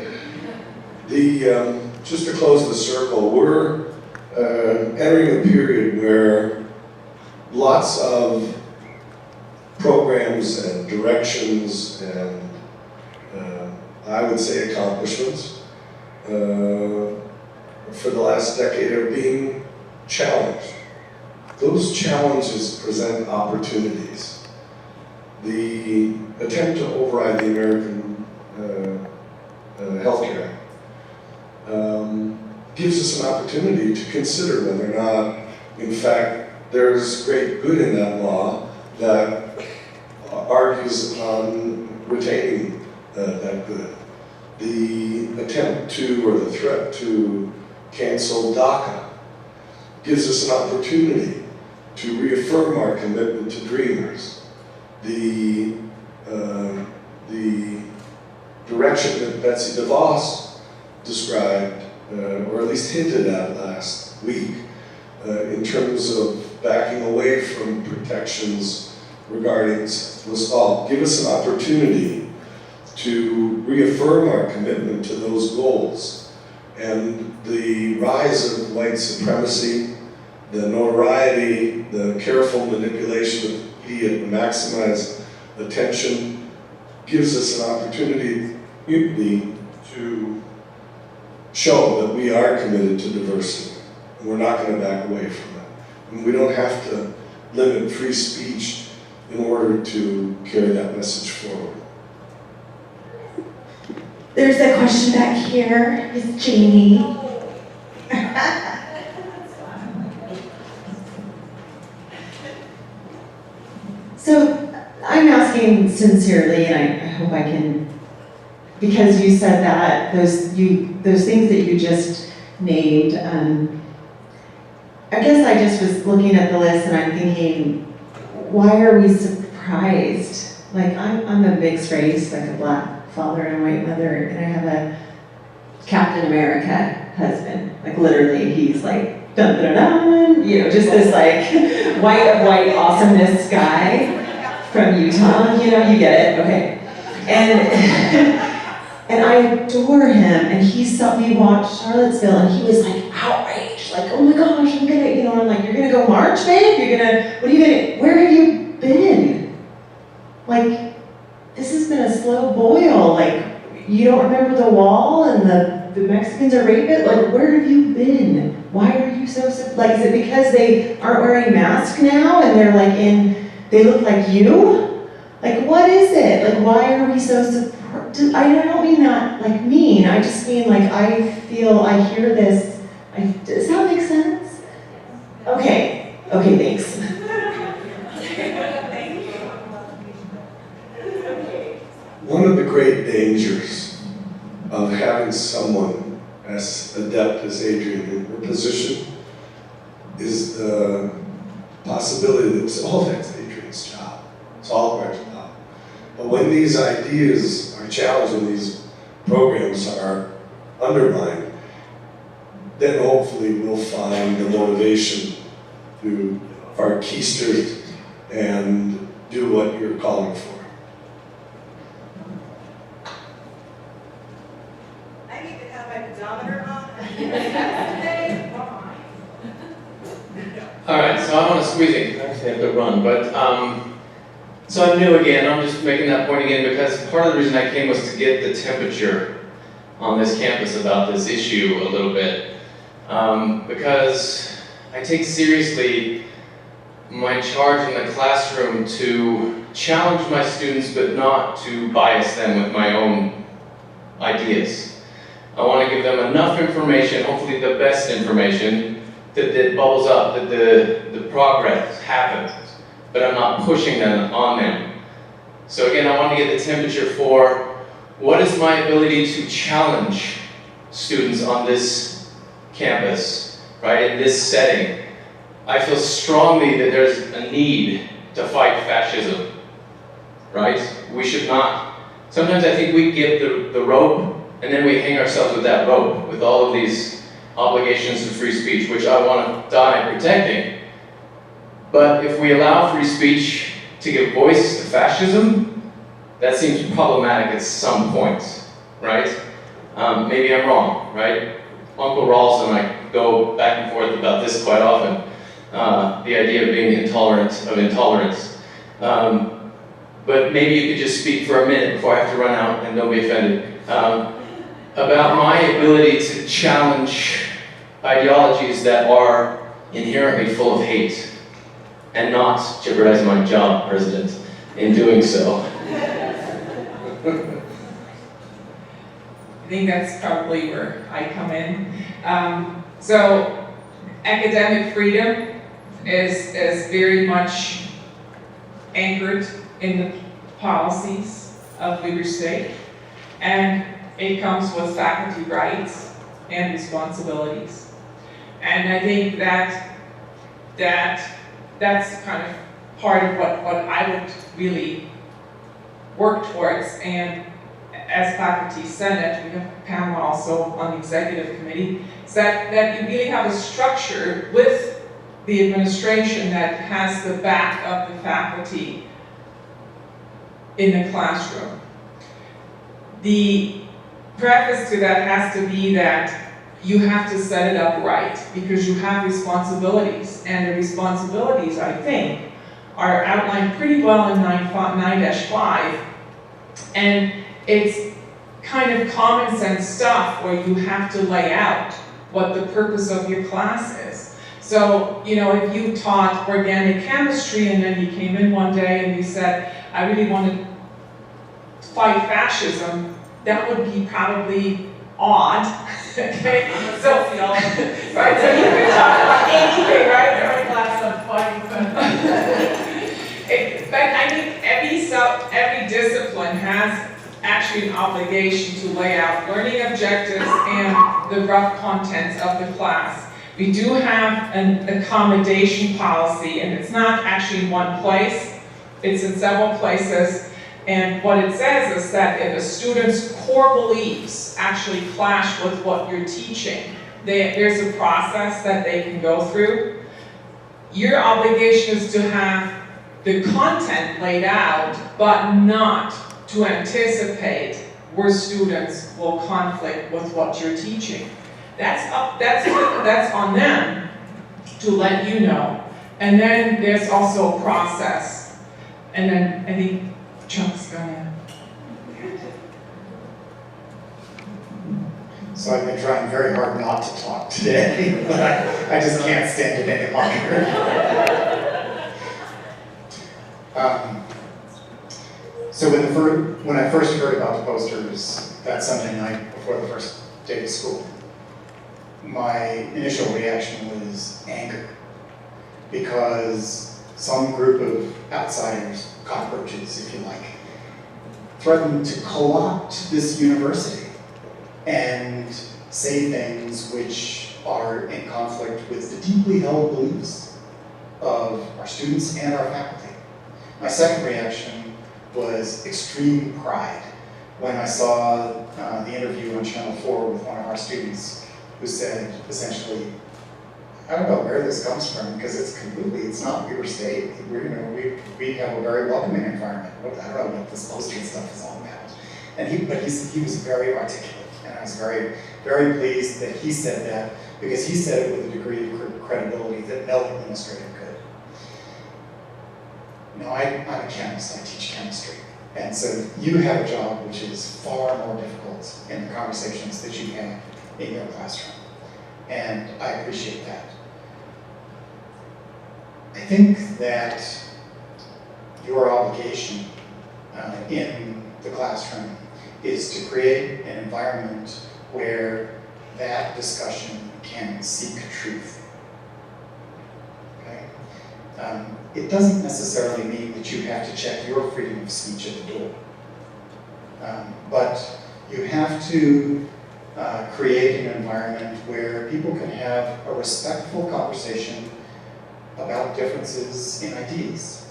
Just to close the circle, we're entering a period where lots of programs and directions and I would say accomplishments for the last decade are being challenged. Those challenges present opportunities. The attempt to override the American Health Care Act gives us an opportunity to consider whether or not, in fact, there's great good in that law that argues on retaining that good. The attempt to, or the threat to cancel DACA gives us an opportunity to reaffirm our commitment to Dreamers. The direction that Betsy DeVos described, or at least hinted at last week, in terms of backing away from protections regarding sexual assault. Give us an opportunity to reaffirm our commitment to those goals. And the rise of white supremacy, the notoriety, the careful manipulation of media to maximize attention gives us an opportunity to show that we are committed to diversity. And we're not going to back away from that. And we don't have to limit free speech in order to carry that message forward. There's a question back here. It's Jamie. So I'm asking sincerely, and I hope I can, because you said that, those things that you just named, I guess I just was looking at the list and I'm thinking, why are we surprised? Like, I'm a mixed race, like a black father and a white mother, and I have a Captain America husband. Like, literally, he's like, dun dun dun, you know, just this like white awesomeness guy from Utah, you know, you get it, okay. And I adore him, and we watched Charlottesville, and he was like outraged, like, oh my gosh, I'm gonna, you know, I'm like, you're gonna go march, babe? Where have you been? Like, this has been a slow boil, like, you don't remember the wall and the Mexicans are raping? Like, where have you been? Why are you so, like, is it because they aren't wearing masks now and they're like they look like you? Like, what is it? Like, why are we so surprised? I don't mean that, like, mean. I just mean, like, I hear this. Does that make sense? Okay, thanks. One of the great dangers of having someone as adept as Adrienne in her position is the possibility that that's Adrienne's job. It's all of our job. But when these ideas are challenged and these programs are undermined, then hopefully we'll find the motivation to our keisters and do what you're calling for. I need to have my pedometer on. All right, so I want to squeeze in. Actually, I have to run, but so I'm new again. I'm just making that point again because part of the reason I came was to get the temperature on this campus about this issue a little bit, because I take seriously my charge in the classroom to challenge my students, but not to bias them with my own ideas. I want to give them enough information, hopefully the best information, that bubbles up, that the progress happens, but I'm not pushing them on them. So again, I want to get the temperature for what is my ability to challenge students on this campus, right, in this setting. I feel strongly that there's a need to fight fascism, right? We should not. Sometimes I think we give the rope and then we hang ourselves with that rope, with all of these obligations to free speech, which I want to die protecting. But if we allow free speech to give voice to fascism, that seems problematic at some point, right? Maybe I'm wrong, right? Uncle Rawls and I go back and forth about this quite often. The idea of being intolerant of intolerance. But maybe you could just speak for a minute before I have to run out and don't be offended. About my ability to challenge ideologies that are inherently full of hate and not jeopardize my job, President, in doing so. I think that's probably where I come in. So academic freedom is very much anchored in the policies of Weber State, and it comes with faculty rights and responsibilities. And I think that's kind of part of what I would really work towards. And as faculty senate, we have Pamela also on the executive committee, is that you really have a structure with the administration that has the back of the faculty in the classroom. The preface to that has to be that you have to set it up right because you have responsibilities, and the responsibilities, I think, are outlined pretty well in 9-5, and it's kind of common sense stuff where you have to lay out what the purpose of your class is. So, you know, if you taught organic chemistry and then you came in one day and you said, I really want to fight fascism, that would be probably odd. Okay, so right, so you could talk about anything, right? Every class on fighting but I think every discipline has actually an obligation to lay out learning objectives and the rough contents of the class. We do have an accommodation policy, and it's not actually in one place, it's in several places. And what it says is that if a student's core beliefs actually clash with what you're teaching, there's a process that they can go through. Your obligation is to have the content laid out, but not to anticipate where students will conflict with what you're teaching. That's on them to let you know. And then there's also a process. And then I think Chuck's gonna. So I've been trying very hard not to talk today, but I just can't stand it any longer. So when I first heard about the posters that Sunday night before the first day of school, my initial reaction was anger, because some group of outsiders, cockroaches if you like, threatened to co-opt this university and say things which are in conflict with the deeply held beliefs of our students and our faculty. My second reaction was extreme pride when I saw the interview on Channel 4 with one of our students who said, essentially, I don't know where this comes from, because it's not Weber State. We have a very welcoming environment. I don't know what this posting stuff is all about. And he was very articulate, and I was very, very pleased that he said that, because he said it with a degree of credibility that no administrator could. No, I'm a chemist, I teach chemistry. And so you have a job which is far more difficult in the conversations that you have in your classroom. And I appreciate that. I think that your obligation in the classroom is to create an environment where that discussion can seek truth. Okay? It doesn't necessarily mean that you have to check your freedom of speech at the door. But you have to create an environment where people can have a respectful conversation about differences in ideas.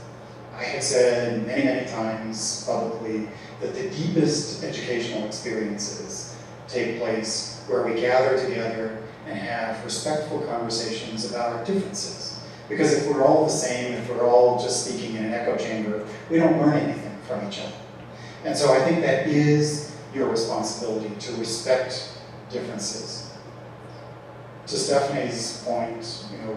I have said many, many times publicly that the deepest educational experiences take place where we gather together and have respectful conversations about our differences. Because if we're all the same, if we're all just speaking in an echo chamber, we don't learn anything from each other. And so I think that is your responsibility, to respect differences. To Stephanie's point,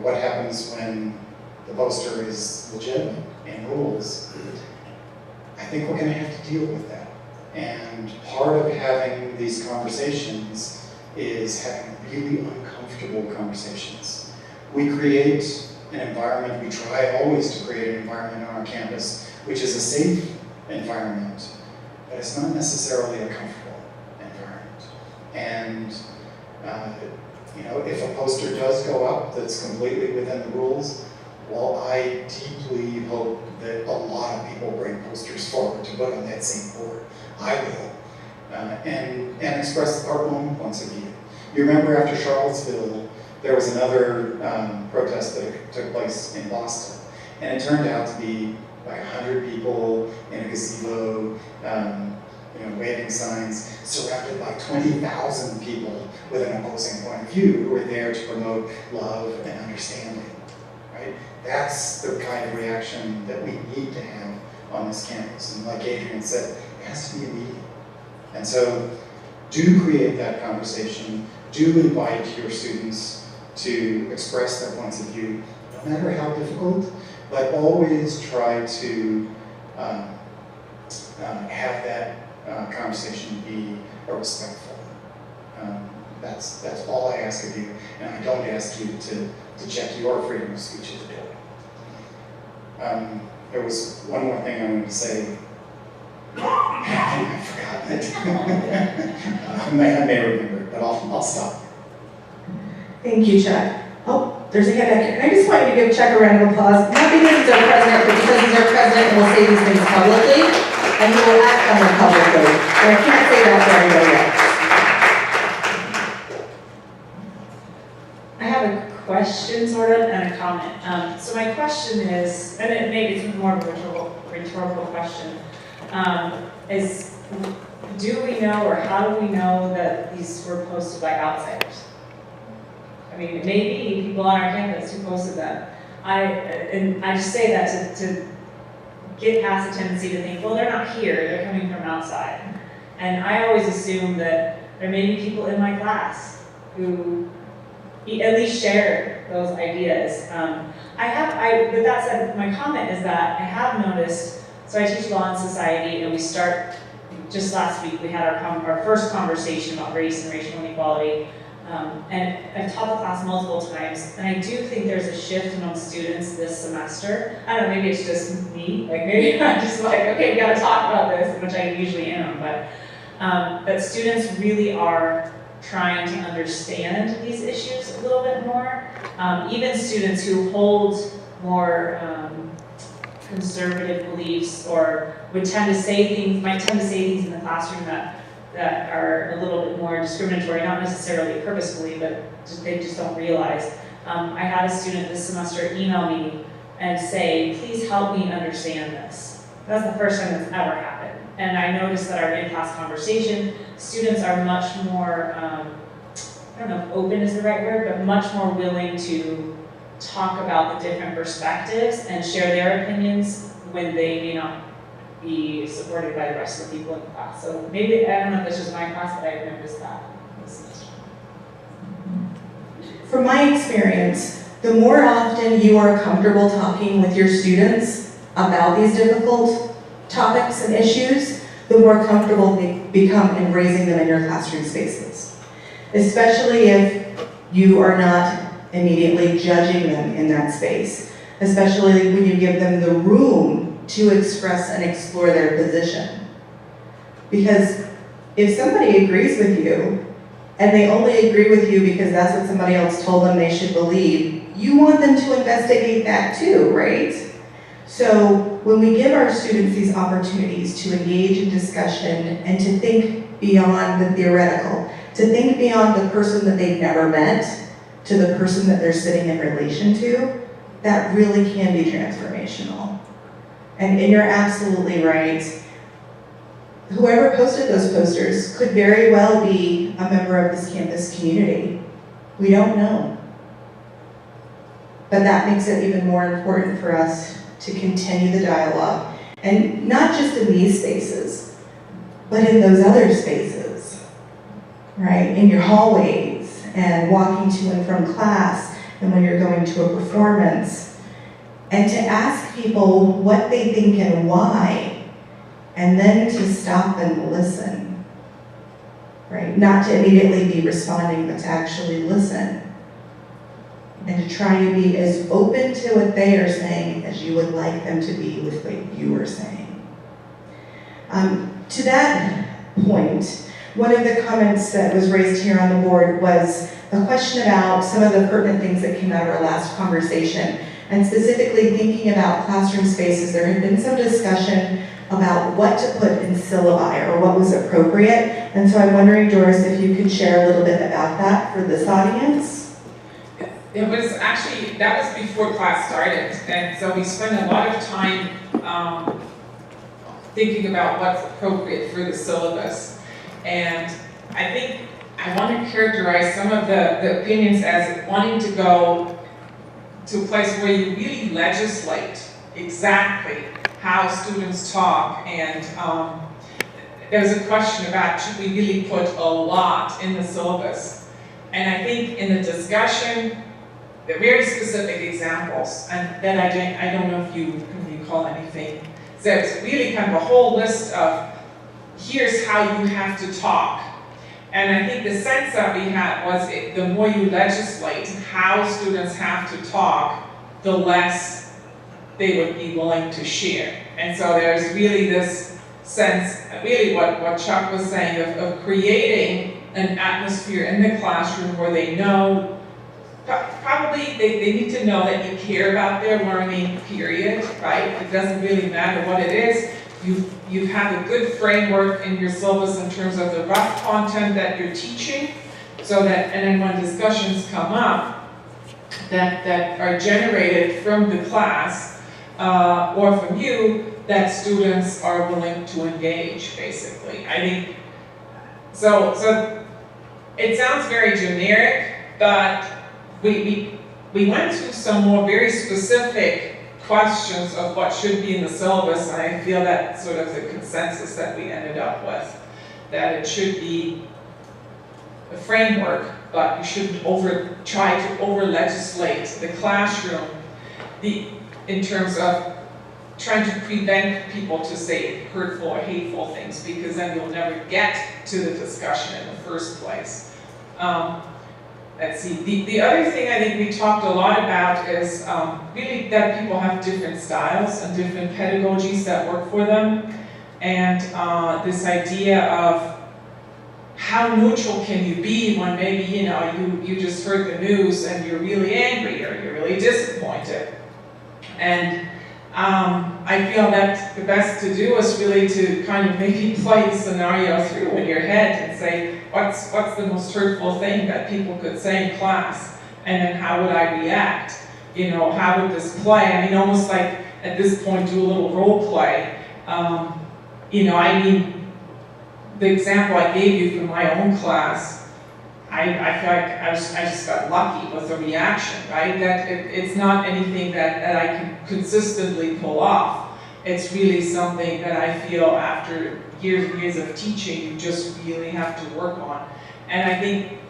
what happens when the poster is legitimate and rules? I think we're going to have to deal with that. And part of having these conversations is having really uncomfortable conversations. We create an environment, we try always to create an environment on our campus which is a safe environment, but it's not necessarily a comfortable environment. And if a poster does go up that's completely within the rules, well, I deeply hope that a lot of people bring posters forward to put on that same board. I will. And express our own points of view. You remember after Charlottesville, there was another protest that took place in Boston. And it turned out to be like 100 people in a gazebo, waving signs, surrounded by 20,000 people with an opposing point of view who were there to promote love and understanding. right? That's the kind of reaction that we need to have on this campus. And like Adrian said, it has to be immediate. And so do create that conversation, do invite your students to express their points of view, no matter how difficult, but always try to have that conversation be respectful. That's all I ask of you, and I don't ask you to check your freedom of speech at the door. There was one more thing I wanted to say. I've forgotten it. I may remember it, but I'll stop. Thank you, Chuck. Oh, there's a hand back here. And I just want you to give Chuck a round of applause, not because he's our president, but because he's our president and will say these things publicly, and he will act on them publicly. And I can't say that for anybody else. I have a question, sort of, and a comment. So my question is, and maybe it's more of a rhetorical question, is do we know or how do we know that these were posted by outsiders? I mean, it may be people on our campus who posted them. And I just say that to get past the tendency to think, well, they're not here, they're coming from outside. And I always assume that there may be people in my class who at least share those ideas. With that said, my comment is that I have noticed, so I teach law and society, and we start, just last week, we had our first conversation about race and racial inequality. And I've taught the class multiple times, and I do think there's a shift among students this semester. I don't know, maybe it's just me, like maybe I'm just like, okay, we gotta talk about this, which I usually am, but students really are trying to understand these issues a little bit more. Even students who hold more conservative beliefs or might tend to say things in the classroom that are a little bit more discriminatory, not necessarily purposefully, but they just don't realize. I had a student this semester email me and say, please help me understand this. That's the first time that's ever happened. And I noticed that our in-class conversation, students are much more, I don't know if open is the right word, but much more willing to talk about the different perspectives and share their opinions when they may not be supported by the rest of the people in the class. So maybe, I don't know if it's just my class, but I've noticed that this semester. From my experience, the more often you are comfortable talking with your students about these difficult topics and issues, the more comfortable they become in raising them in your classroom spaces. Especially if you are not immediately judging them in that space. Especially when you give them the room to express and explore their position. Because if somebody agrees with you, and they only agree with you because that's what somebody else told them they should believe, you want them to investigate that too, right? So when we give our students these opportunities to engage in discussion and to think beyond the theoretical, to think beyond the person that they've never met to the person that they're sitting in relation to, that really can be transformational. And you're absolutely right. Whoever posted those posters could very well be a member of this campus community. We don't know. But that makes it even more important for us to continue the dialogue. And not just in these spaces, but in those other spaces, right? In your hallways and walking to and from class and when you're going to a performance. And to ask people what they think and why, and then to stop and listen, right? Not to immediately be responding, but to actually listen. And to try to be as open to what they are saying as you would like them to be with what you are saying. To that point, one of the comments that was raised here on the board was a question about some of the pertinent things that came out of our last conversation. And specifically thinking about classroom spaces, there had been some discussion about what to put in syllabi or what was appropriate. And so I'm wondering, Doris, if you could share a little bit about that for this audience. It was actually, that was before class started. And so we spent a lot of time thinking about what's appropriate for the syllabus. And I think I want to characterize some of the opinions as wanting to go to a place where you really legislate exactly how students talk. And there's a question about, should we really put a lot in the syllabus? And I think in the discussion, there are very specific examples, and then I don't know if you can recall anything. So it's really kind of a whole list of, here's how you have to talk. And I think the sense that we had was the more you legislate how students have to talk, the less they would be willing to share. And so there's really this sense, really what Chuck was saying, of creating an atmosphere in the classroom where they know, probably they need to know that you care about their learning, period, right? It doesn't really matter what it is. You have a good framework in your syllabus in terms of the rough content that you're teaching, so that, and then when discussions come up that are generated from the class or from you, that students are willing to engage, basically. I think, so it sounds very generic, but we went through some more very specific questions of what should be in the syllabus, and I feel that's sort of the consensus that we ended up with, that it should be a framework, but you shouldn't try to over-legislate the classroom in terms of trying to prevent people to say hurtful or hateful things, because then you'll never get to the discussion in the first place. Let's see, the other thing I think we talked a lot about is really that people have different styles and different pedagogies that work for them. And this idea of how neutral can you be when maybe, you just heard the news and you're really angry or you're really disappointed. And I feel that the best to do is really to kind of maybe play the scenario through in your head and say, what's the most hurtful thing that people could say in class? And then how would I react? How would this play? I mean, almost like at this point, do a little role play. The example I gave you from my own class, I feel like I just got lucky with the reaction, right? That it's not anything that I can consistently pull off. It's really something that I feel after years and years of teaching, you just really have to work on. And I think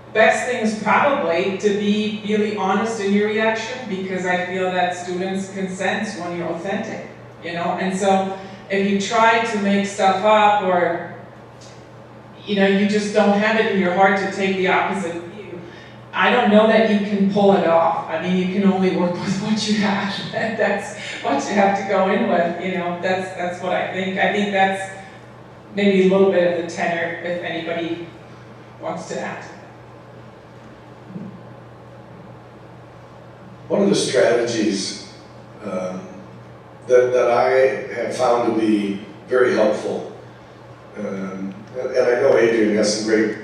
the best thing is probably to be really honest in your reaction, because I feel that students can sense when you're authentic, And so if you try to make stuff up or you just don't have it in your heart to take the opposite view, I don't know that you can pull it off. I mean, you can only work with what you have. That's what you have to go in with, that's what I think. I think that's maybe a little bit of the tenor, if anybody wants to add. One of the strategies that I have found to be very helpful, and I know Adrian has some great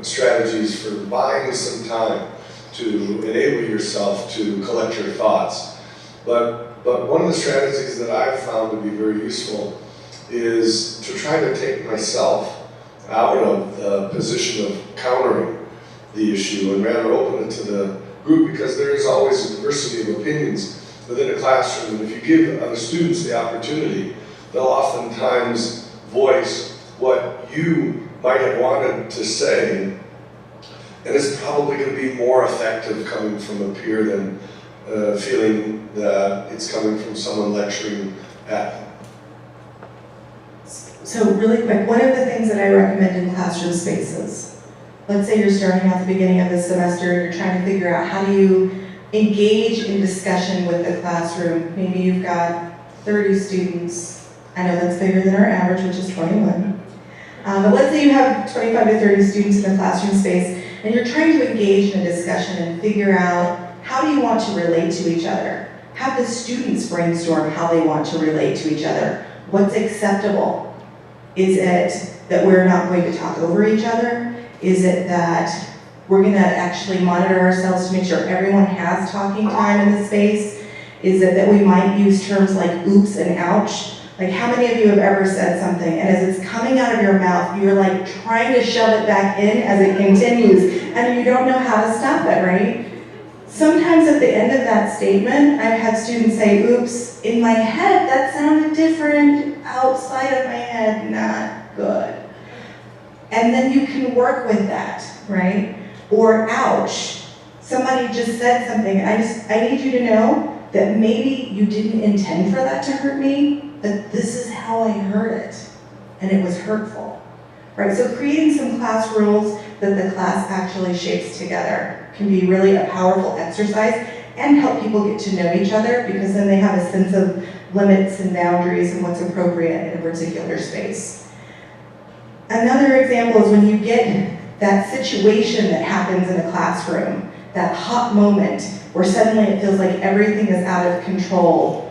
strategies for buying some time to enable yourself to collect your thoughts. But one of the strategies that I've found to be very useful is to try to take myself out of the position of countering the issue and rather open it to the group, because there is always a diversity of opinions within a classroom. And if you give other students the opportunity, they'll oftentimes voice what you might have wanted to say, and it's probably going to be more effective coming from a peer than feeling that it's coming from someone lecturing at them. So really quick, one of the things that I recommend in classroom spaces, let's say you're starting at the beginning of the semester and you're trying to figure out how do you engage in discussion with the classroom. Maybe you've got 30 students. I know that's bigger than our average, which is 21. But let's say you have 25 to 30 students in the classroom space, and you're trying to engage in a discussion and figure out how do you want to relate to each other. Have the students brainstorm how they want to relate to each other. What's acceptable? Is it that we're not going to talk over each other? Is it that we're going to actually monitor ourselves to make sure everyone has talking time in the space? Is it that we might use terms like oops and ouch? Like, how many of you have ever said something, and as it's coming out of your mouth, you're like trying to shove it back in as it continues, and you don't know how to stop it, right? sometimes at the end of that statement, I've had students say, oops, in my head, that sounded different, outside of my head, not good. And then you can work with that, right? Or ouch, somebody just said something. I need you to know that maybe you didn't intend for that to hurt me, but this is how I heard it, and it was hurtful, right? So creating some class rules that the class actually shapes together can be really a powerful exercise and help people get to know each other, because then they have a sense of limits and boundaries and what's appropriate in a particular space. Another example is when you get that situation that happens in a classroom, that hot moment where suddenly it feels like everything is out of control.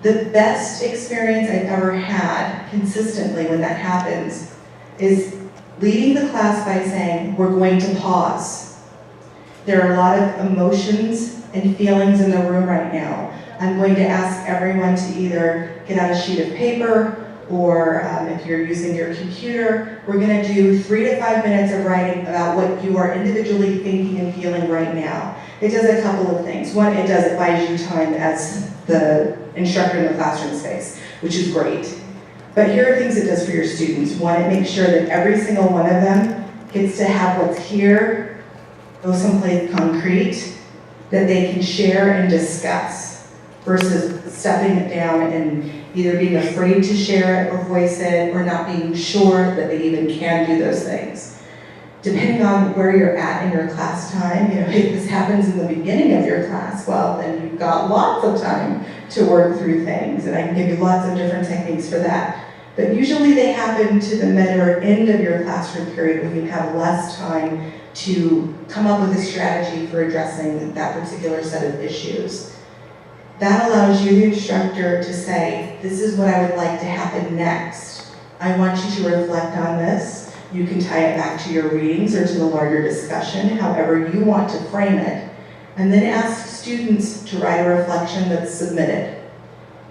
The best experience I've ever had consistently when that happens is leading the class by saying, we're going to pause. There are a lot of emotions and feelings in the room right now. I'm going to ask everyone to either get out a sheet of paper, or if you're using your computer, we're going to do 3 to 5 minutes of writing about what you are individually thinking and feeling right now. It does a couple of things. One, it does buys you time as the instructor in the classroom space, which is great. But here are things it does for your students. One, it makes sure that every single one of them gets to have what's here, go someplace concrete, that they can share and discuss, versus stepping it down and either being afraid to share it or voice it, or not being sure that they even can do those things. Depending on where you're at in your class time, if this happens in the beginning of your class, well, then you've got lots of time to work through things, and I can give you lots of different techniques for that. But usually they happen to the mid or end of your classroom period when you have less time to come up with a strategy for addressing that particular set of issues. That allows you, the instructor, to say, this is what I would like to happen next. I want you to reflect on this. You can tie it back to your readings or to the larger discussion, however you want to frame it. And then ask students to write a reflection that's submitted.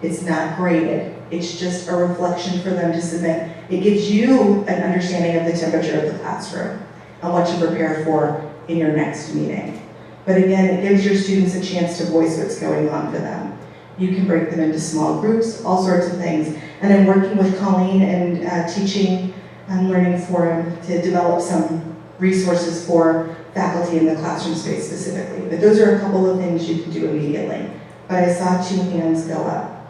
It's not graded. It's just a reflection for them to submit. It gives you an understanding of the temperature of the classroom and what to prepare for in your next meeting. But again, it gives your students a chance to voice what's going on for them. You can break them into small groups, all sorts of things. And I'm working with Colleen and Teaching and Learning Forum to develop some resources for faculty in the classroom space specifically. But those are a couple of things you can do immediately. But I saw 2 hands go up.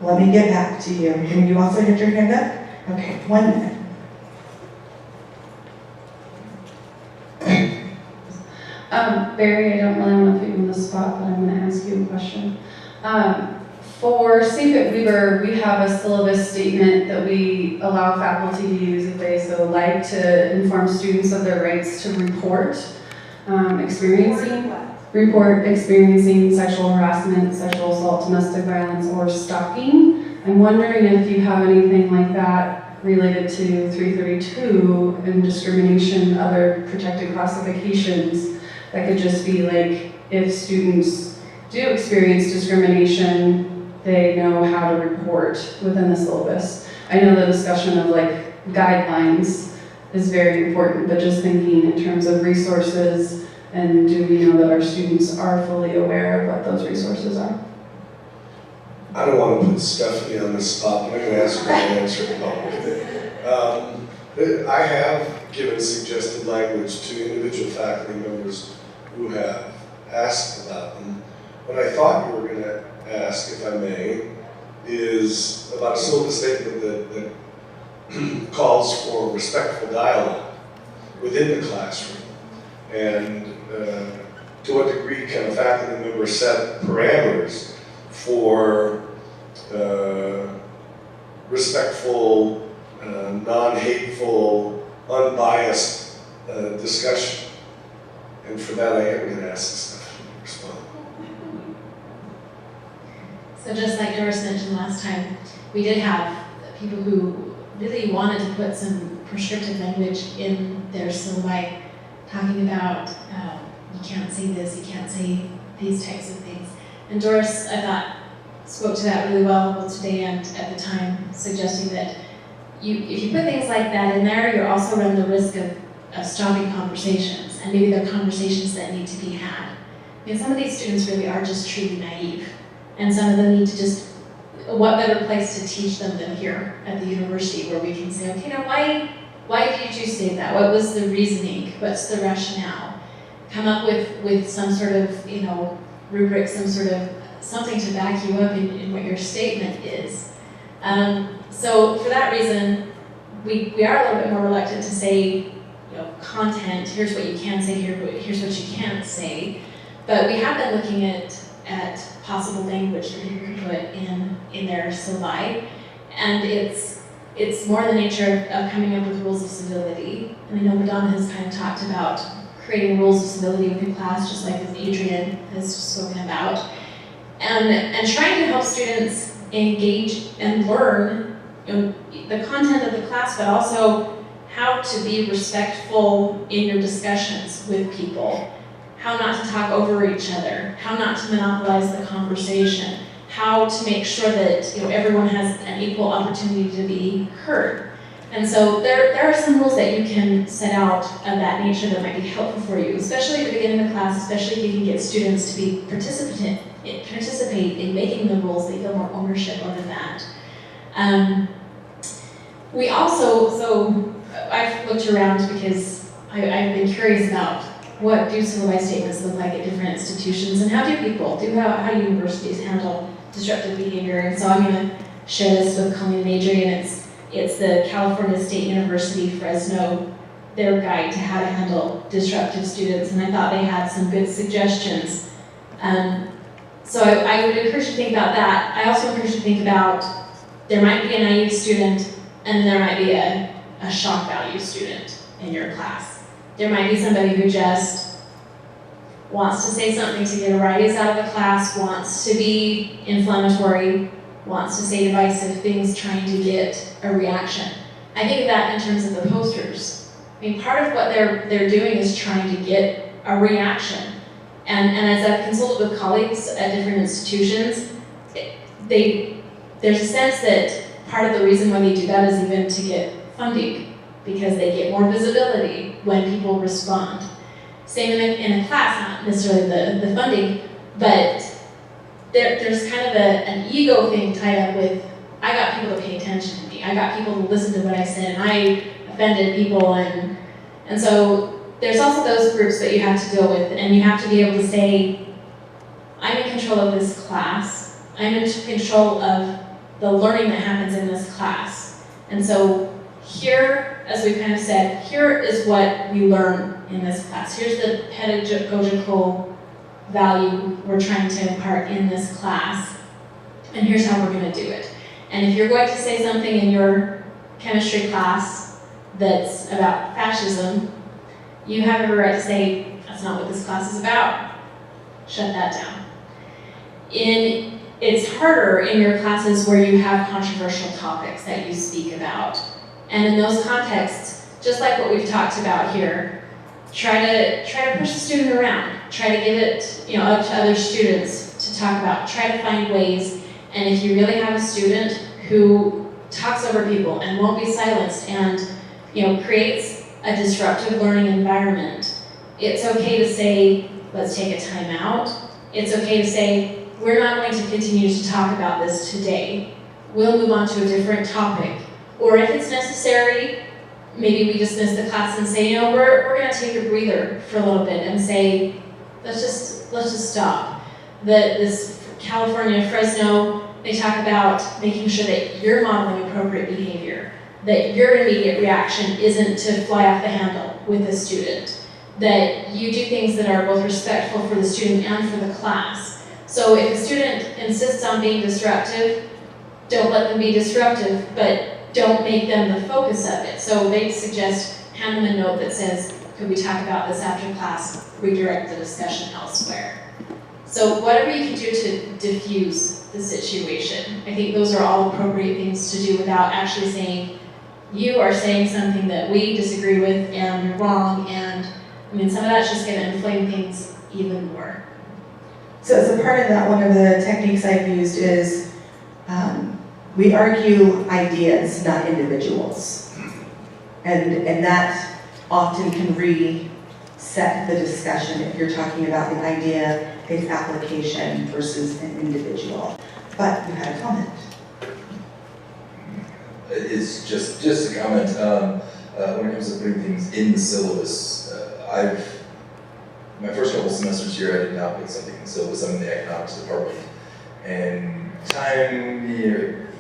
Let me get back to you. Can you also hit your hand up? Okay, 1 minute. Barry, I don't really want to put you on the spot, but I'm going to ask you a question. For Safe at Weber, we have a syllabus statement that we allow faculty to use if they so like, to inform students of their rights to report experiencing sexual harassment, sexual assault, domestic violence, or stalking. I'm wondering if you have anything like that related to 332 and discrimination, other protected classifications, that could just be like, if students do experience discrimination, they know how to report within the syllabus. I know the discussion of like guidelines is very important, but just thinking in terms of resources, and do we know that our students are fully aware of what those resources are? I don't want to put Stephanie on the spot, but I'm going to ask her to answer it. I have given suggested language to individual faculty members who have asked about them. What I thought you were going to ask, if I may, is about a syllabus statement that calls for respectful dialogue within the classroom. And to what degree can a faculty member set parameters for respectful, non-hateful, unbiased discussion? And for that, I am going to ask Stephanie to respond. So just like Doris mentioned last time, we did have people who really wanted to put some prescriptive language in their syllabi, talking about you can't say this, you can't say these types of things. And Doris, I thought, spoke to that really well, both today and at the time, suggesting that if you put things like that in there, you're also running the risk of stopping conversations, and maybe they're conversations that need to be had. mean, some of these students really are just truly naive, and some of them need to just, what better place to teach them than here at the university, where we can say, okay, now why did you say that? What was the reasoning? What's the rationale? Come up with some sort of, you know, rubric, some sort of something to back you up in what your statement is. So for that reason, we are a little bit more reluctant to say, you know, content, here's what you can say, here's what you can't say. But we have been looking at possible language that you can put in their syllabi, and it's more the nature of coming up with rules of civility. And I know Madonna has kind of talked about creating rules of civility within class, just like as Adrian has spoken about, and trying to help students engage and learn, you know, the content of the class, but also how to be respectful in your discussions with people, how not to talk over each other, how not to monopolize the conversation, how to make sure that, you know, everyone has an equal opportunity to be heard. And so there are some rules that you can set out of that nature that might be helpful for you, especially at the beginning of the class, especially if you can get students to be participate in making the rules, they feel more ownership over that. We also, so I've looked around because I've been curious about what do syllabi statements look like at different institutions, and how do universities handle disruptive behavior. And so I'm going to share this with Colleen and Adrian. It's the California State University Fresno, their guide to how to handle disruptive students, and I thought they had some good suggestions. So I would encourage you to think about that. I also encourage you to think about, there might be a naive student, and there might be a shock value student in your class. There might be somebody who just wants to say something to get a rise out of the class, wants to be inflammatory, wants to say divisive things, trying to get a reaction. I think of that in terms of the posters. I mean, part of what they're doing is trying to get a reaction. And as I've consulted with colleagues at different institutions, there's a sense that part of the reason why they do that is even to get funding, because they get more visibility when people respond. Same in a class, not necessarily the funding, but there's kind of an ego thing tied up with, I got people to pay attention to me, I got people to listen to what I said, and I offended people, and so there's also those groups that you have to deal with, and you have to be able to say, I'm in control of this class, I'm in control of the learning that happens in this class, and so here, as we kind of said, here is what we learn in this class, here's the pedagogical value we're trying to impart in this class, and here's how we're going to do it. And if you're going to say something in your chemistry class that's about fascism, you have every right to say, that's not what this class is about. Shut that down. It's harder in your classes where you have controversial topics that you speak about. And in those contexts, just like what we've talked about here, try to push the student around. Try to give it, you know, up to other students to talk about. Try to find ways. And if you really have a student who talks over people and won't be silenced and, you know, creates a disruptive learning environment, it's okay to say, let's take a time out. It's okay to say, we're not going to continue to talk about this today. We'll move on to a different topic. Or if it's necessary, maybe we dismiss the class and say, you know, we're going to take a breather for a little bit and say, let's just stop. This California, Fresno, they talk about making sure that you're modeling appropriate behavior, that your immediate reaction isn't to fly off the handle with a student, that you do things that are both respectful for the student and for the class. So if a student insists on being disruptive, don't let them be disruptive, but don't make them the focus of it. So they suggest hand them a note that says, could we talk about this after class, redirect the discussion elsewhere. So whatever you can do to diffuse the situation, I think those are all appropriate things to do without actually saying, you are saying something that we disagree with and you're wrong, and I mean, some of that's just going to inflame things even more. So as a part of that, one of the techniques I've used is we argue ideas, not individuals. And that often can reset the discussion if you're talking about the idea its application versus an individual. But you had a comment. It's just a comment. When it comes to putting things in the syllabus, my first couple semesters here, I did not put something in the syllabus. I'm in the economics department, and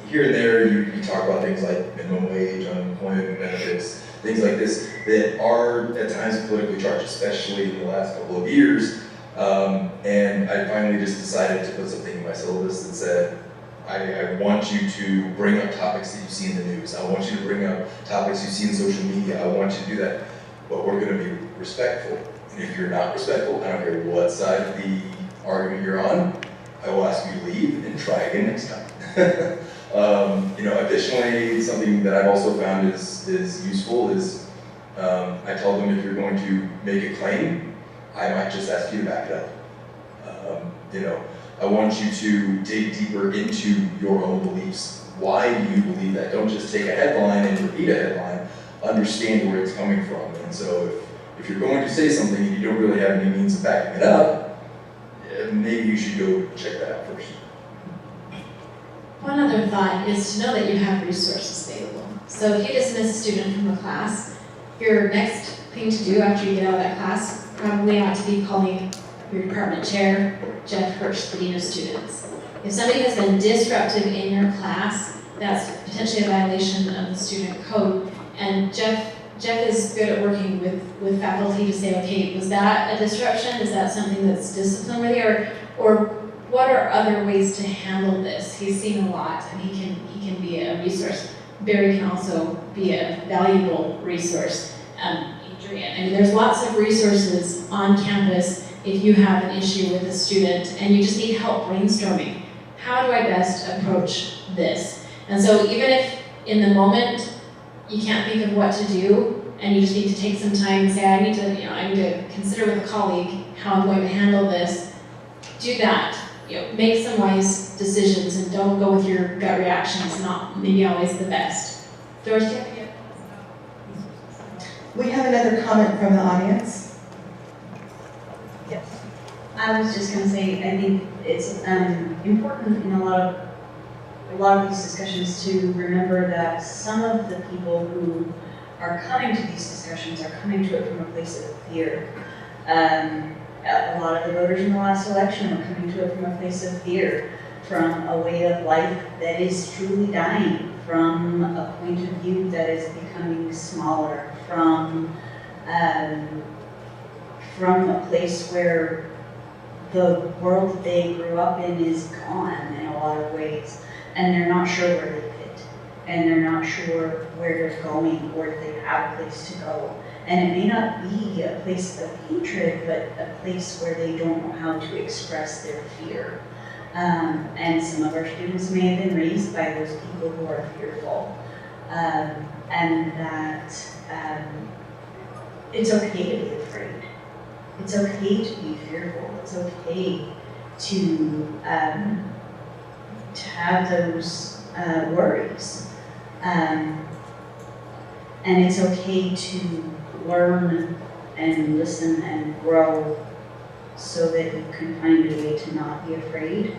here and there, you talk about things like minimum wage, unemployment benefits, things like this that are at times politically charged, especially in the last couple of years. And I finally just decided to put something in my syllabus that said, I want you to bring up topics that you see in the news. I want you to bring up topics you see in social media. I want you to do that, but we're going to be respectful. And if you're not respectful, I don't care what side of the argument you're on, I will ask you to leave and try again next time. Additionally, something that I've also found is useful is I tell them if you're going to make a claim, I might just ask you to back it up. I want you to dig deeper into your own beliefs. Why do you believe that? Don't just take a headline and repeat a headline. Understand where it's coming from. And so if you're going to say something and you don't really have any means of backing it up, maybe you should go check that out first. One other thought is to know that you have resources available. So if you dismiss a student from a class, your next thing to do after you get out of that class probably ought to be calling your department chair, Jeff Hirsch, the dean of students. If somebody has been disruptive in your class, that's potentially a violation of the student code. And Jeff is good at working with faculty to say, okay, was that a disruption? Is that something that's discipline-worthy? Or what are other ways to handle this? He's seen a lot, and he can be a resource. Barry can also be a valuable resource. Adrian, I mean, there's lots of resources on campus if you have an issue with a student and you just need help brainstorming. How do I best approach this? And so even if in the moment you can't think of what to do and you just need to take some time and say, I need to consider with a colleague how I'm going to handle this, do that. Make some wise decisions and don't go with your gut reactions, not maybe always the best. Doris, do you have to We have another comment from the audience. Yes. I was just going to say, I think it's important in a lot of these discussions to remember that some of the people who are coming to these discussions are coming to it from a place of fear. A lot of the voters in the last election are coming to it from a place of fear, from a way of life that is truly dying, from a point of view that is becoming smaller, from a place where the world that they grew up in is gone in a lot of ways, and they're not sure where they fit, and they're not sure where they're going, or if they have a place to go. And it may not be a place of hatred, but a place where they don't know how to express their fear. And some of our students may have been raised by those people who are fearful. And that it's okay to be afraid. It's okay to be fearful. It's okay to have those worries. And it's okay to learn and listen and grow so that you can find a way to not be afraid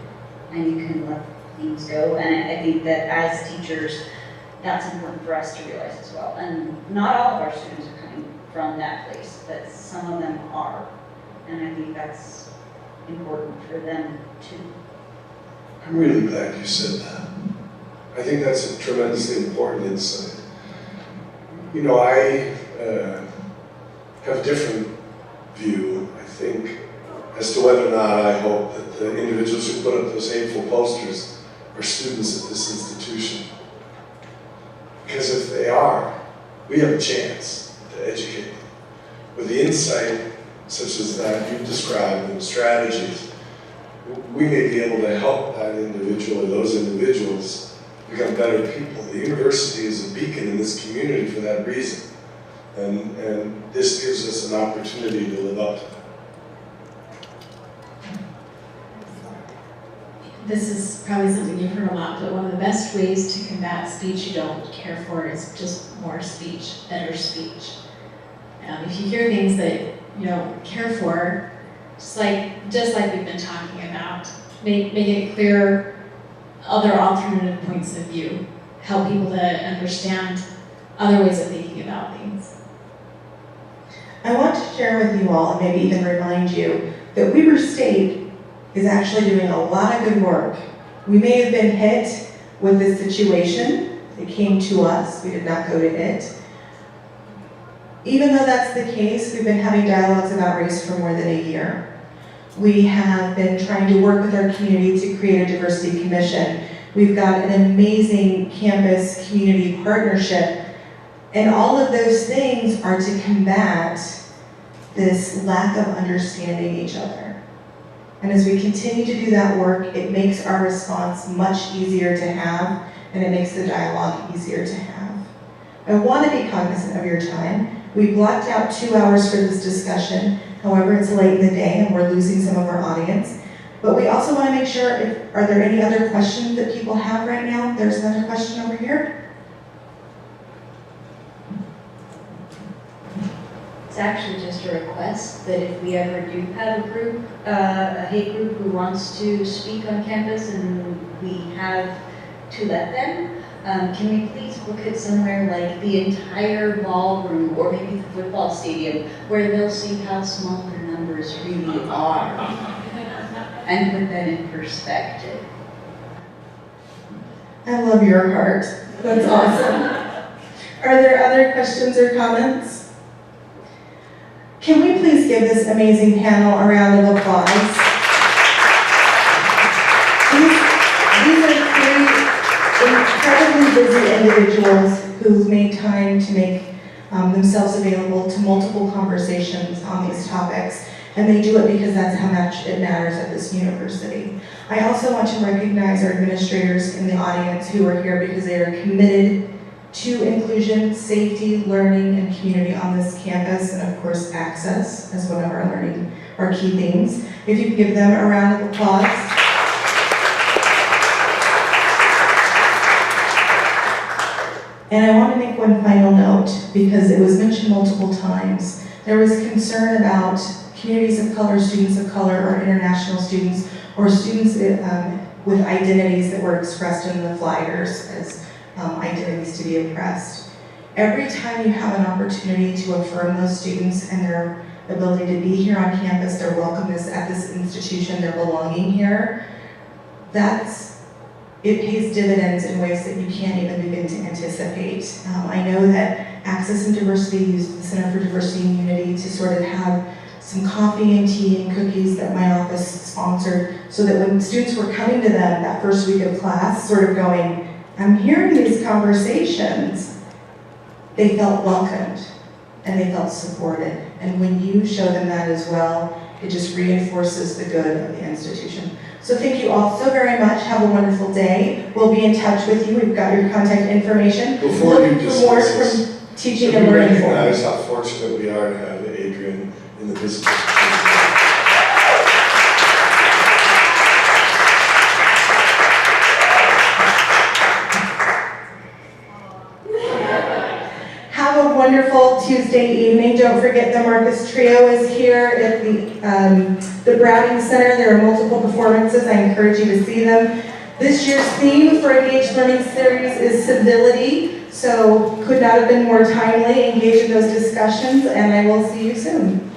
and you can let things go. And I think that as teachers, that's important for us to realize as well. And not all of our students are coming from that place, but some of them are. And I think that's important for them too. I'm really glad you said that. I think that's a tremendously important insight. I have a different view, I think, as to whether or not I hope that the individuals who put up those hateful posters are students at this institution. Because if they are, we have a chance to educate them. With the insight such as that you've described and the strategies, we may be able to help that individual or those individuals become better people. The university is a beacon in this community for that reason. And this gives us an opportunity to live up to that. This is probably something you've heard a lot, but one of the best ways to combat speech you don't care for is just more speech, better speech. If you hear things that you don't care for, just like we've been talking about. Make it clear other alternative points of view, help people to understand other ways of thinking about things. I want to share with you all, and maybe even remind you, that Weber State is actually doing a lot of good work. We may have been hit with this situation. It came to us, we did not go to it. Even though that's the case, we've been having dialogues about race for more than a year. We have been trying to work with our community to create a diversity commission. We've got an amazing campus community partnership, and all of those things are to combat this lack of understanding each other. And as we continue to do that work, it makes our response much easier to have, and it makes the dialogue easier to have. I want to be cognizant of your time. We blocked out 2 hours for this discussion. However, it's late in the day and we're losing some of our audience. But we also want to make sure, are there any other questions that people have right now? There's another question over here. It's actually just a request that if we ever do have a group, a hate group who wants to speak on campus and we have to let them, can we please book it somewhere like the entire ballroom or maybe the football stadium where they'll see how small their numbers really are and put that in perspective. I love your heart. That's awesome. Are there other questions or comments? Can we please give this amazing panel a round of applause? These are three incredibly busy individuals who've made time to make themselves available to multiple conversations on these topics, and they do it because that's how much it matters at this university. I also want to recognize our administrators in the audience who are here because they are committed to inclusion, safety, learning, and community on this campus, and of course access as one of our key themes. If you can give them a round of applause. And I want to make one final note, because it was mentioned multiple times. There was concern about communities of color, students of color, or international students, or students with identities that were expressed in the flyers as identities to be oppressed. Every time you have an opportunity to affirm those students and their ability to be here on campus, their welcomeness at this institution, their belonging here, it pays dividends in ways that you can't even begin to anticipate. I know that Access and Diversity used the Center for Diversity and Unity to sort of have some coffee and tea and cookies that my office sponsored, so that when students were coming to them that first week of class, sort of going, I'm hearing these conversations, they felt welcomed and they felt supported. And when you show them that as well, it just reinforces the good of the institution. So thank you all so very much. Have a wonderful day. We'll be in touch with you. We've got your contact information. Before you Look for more dismiss us, from teaching and learning. recognize how fortunate we are to have Adrian in the business. Have a wonderful Tuesday evening. Don't forget the Marcus Trio is here at the Browning Center. There are multiple performances. I encourage you to see them. This year's theme for Engaged Learning Series is civility, so could not have been more timely. Engage in those discussions, and I will see you soon.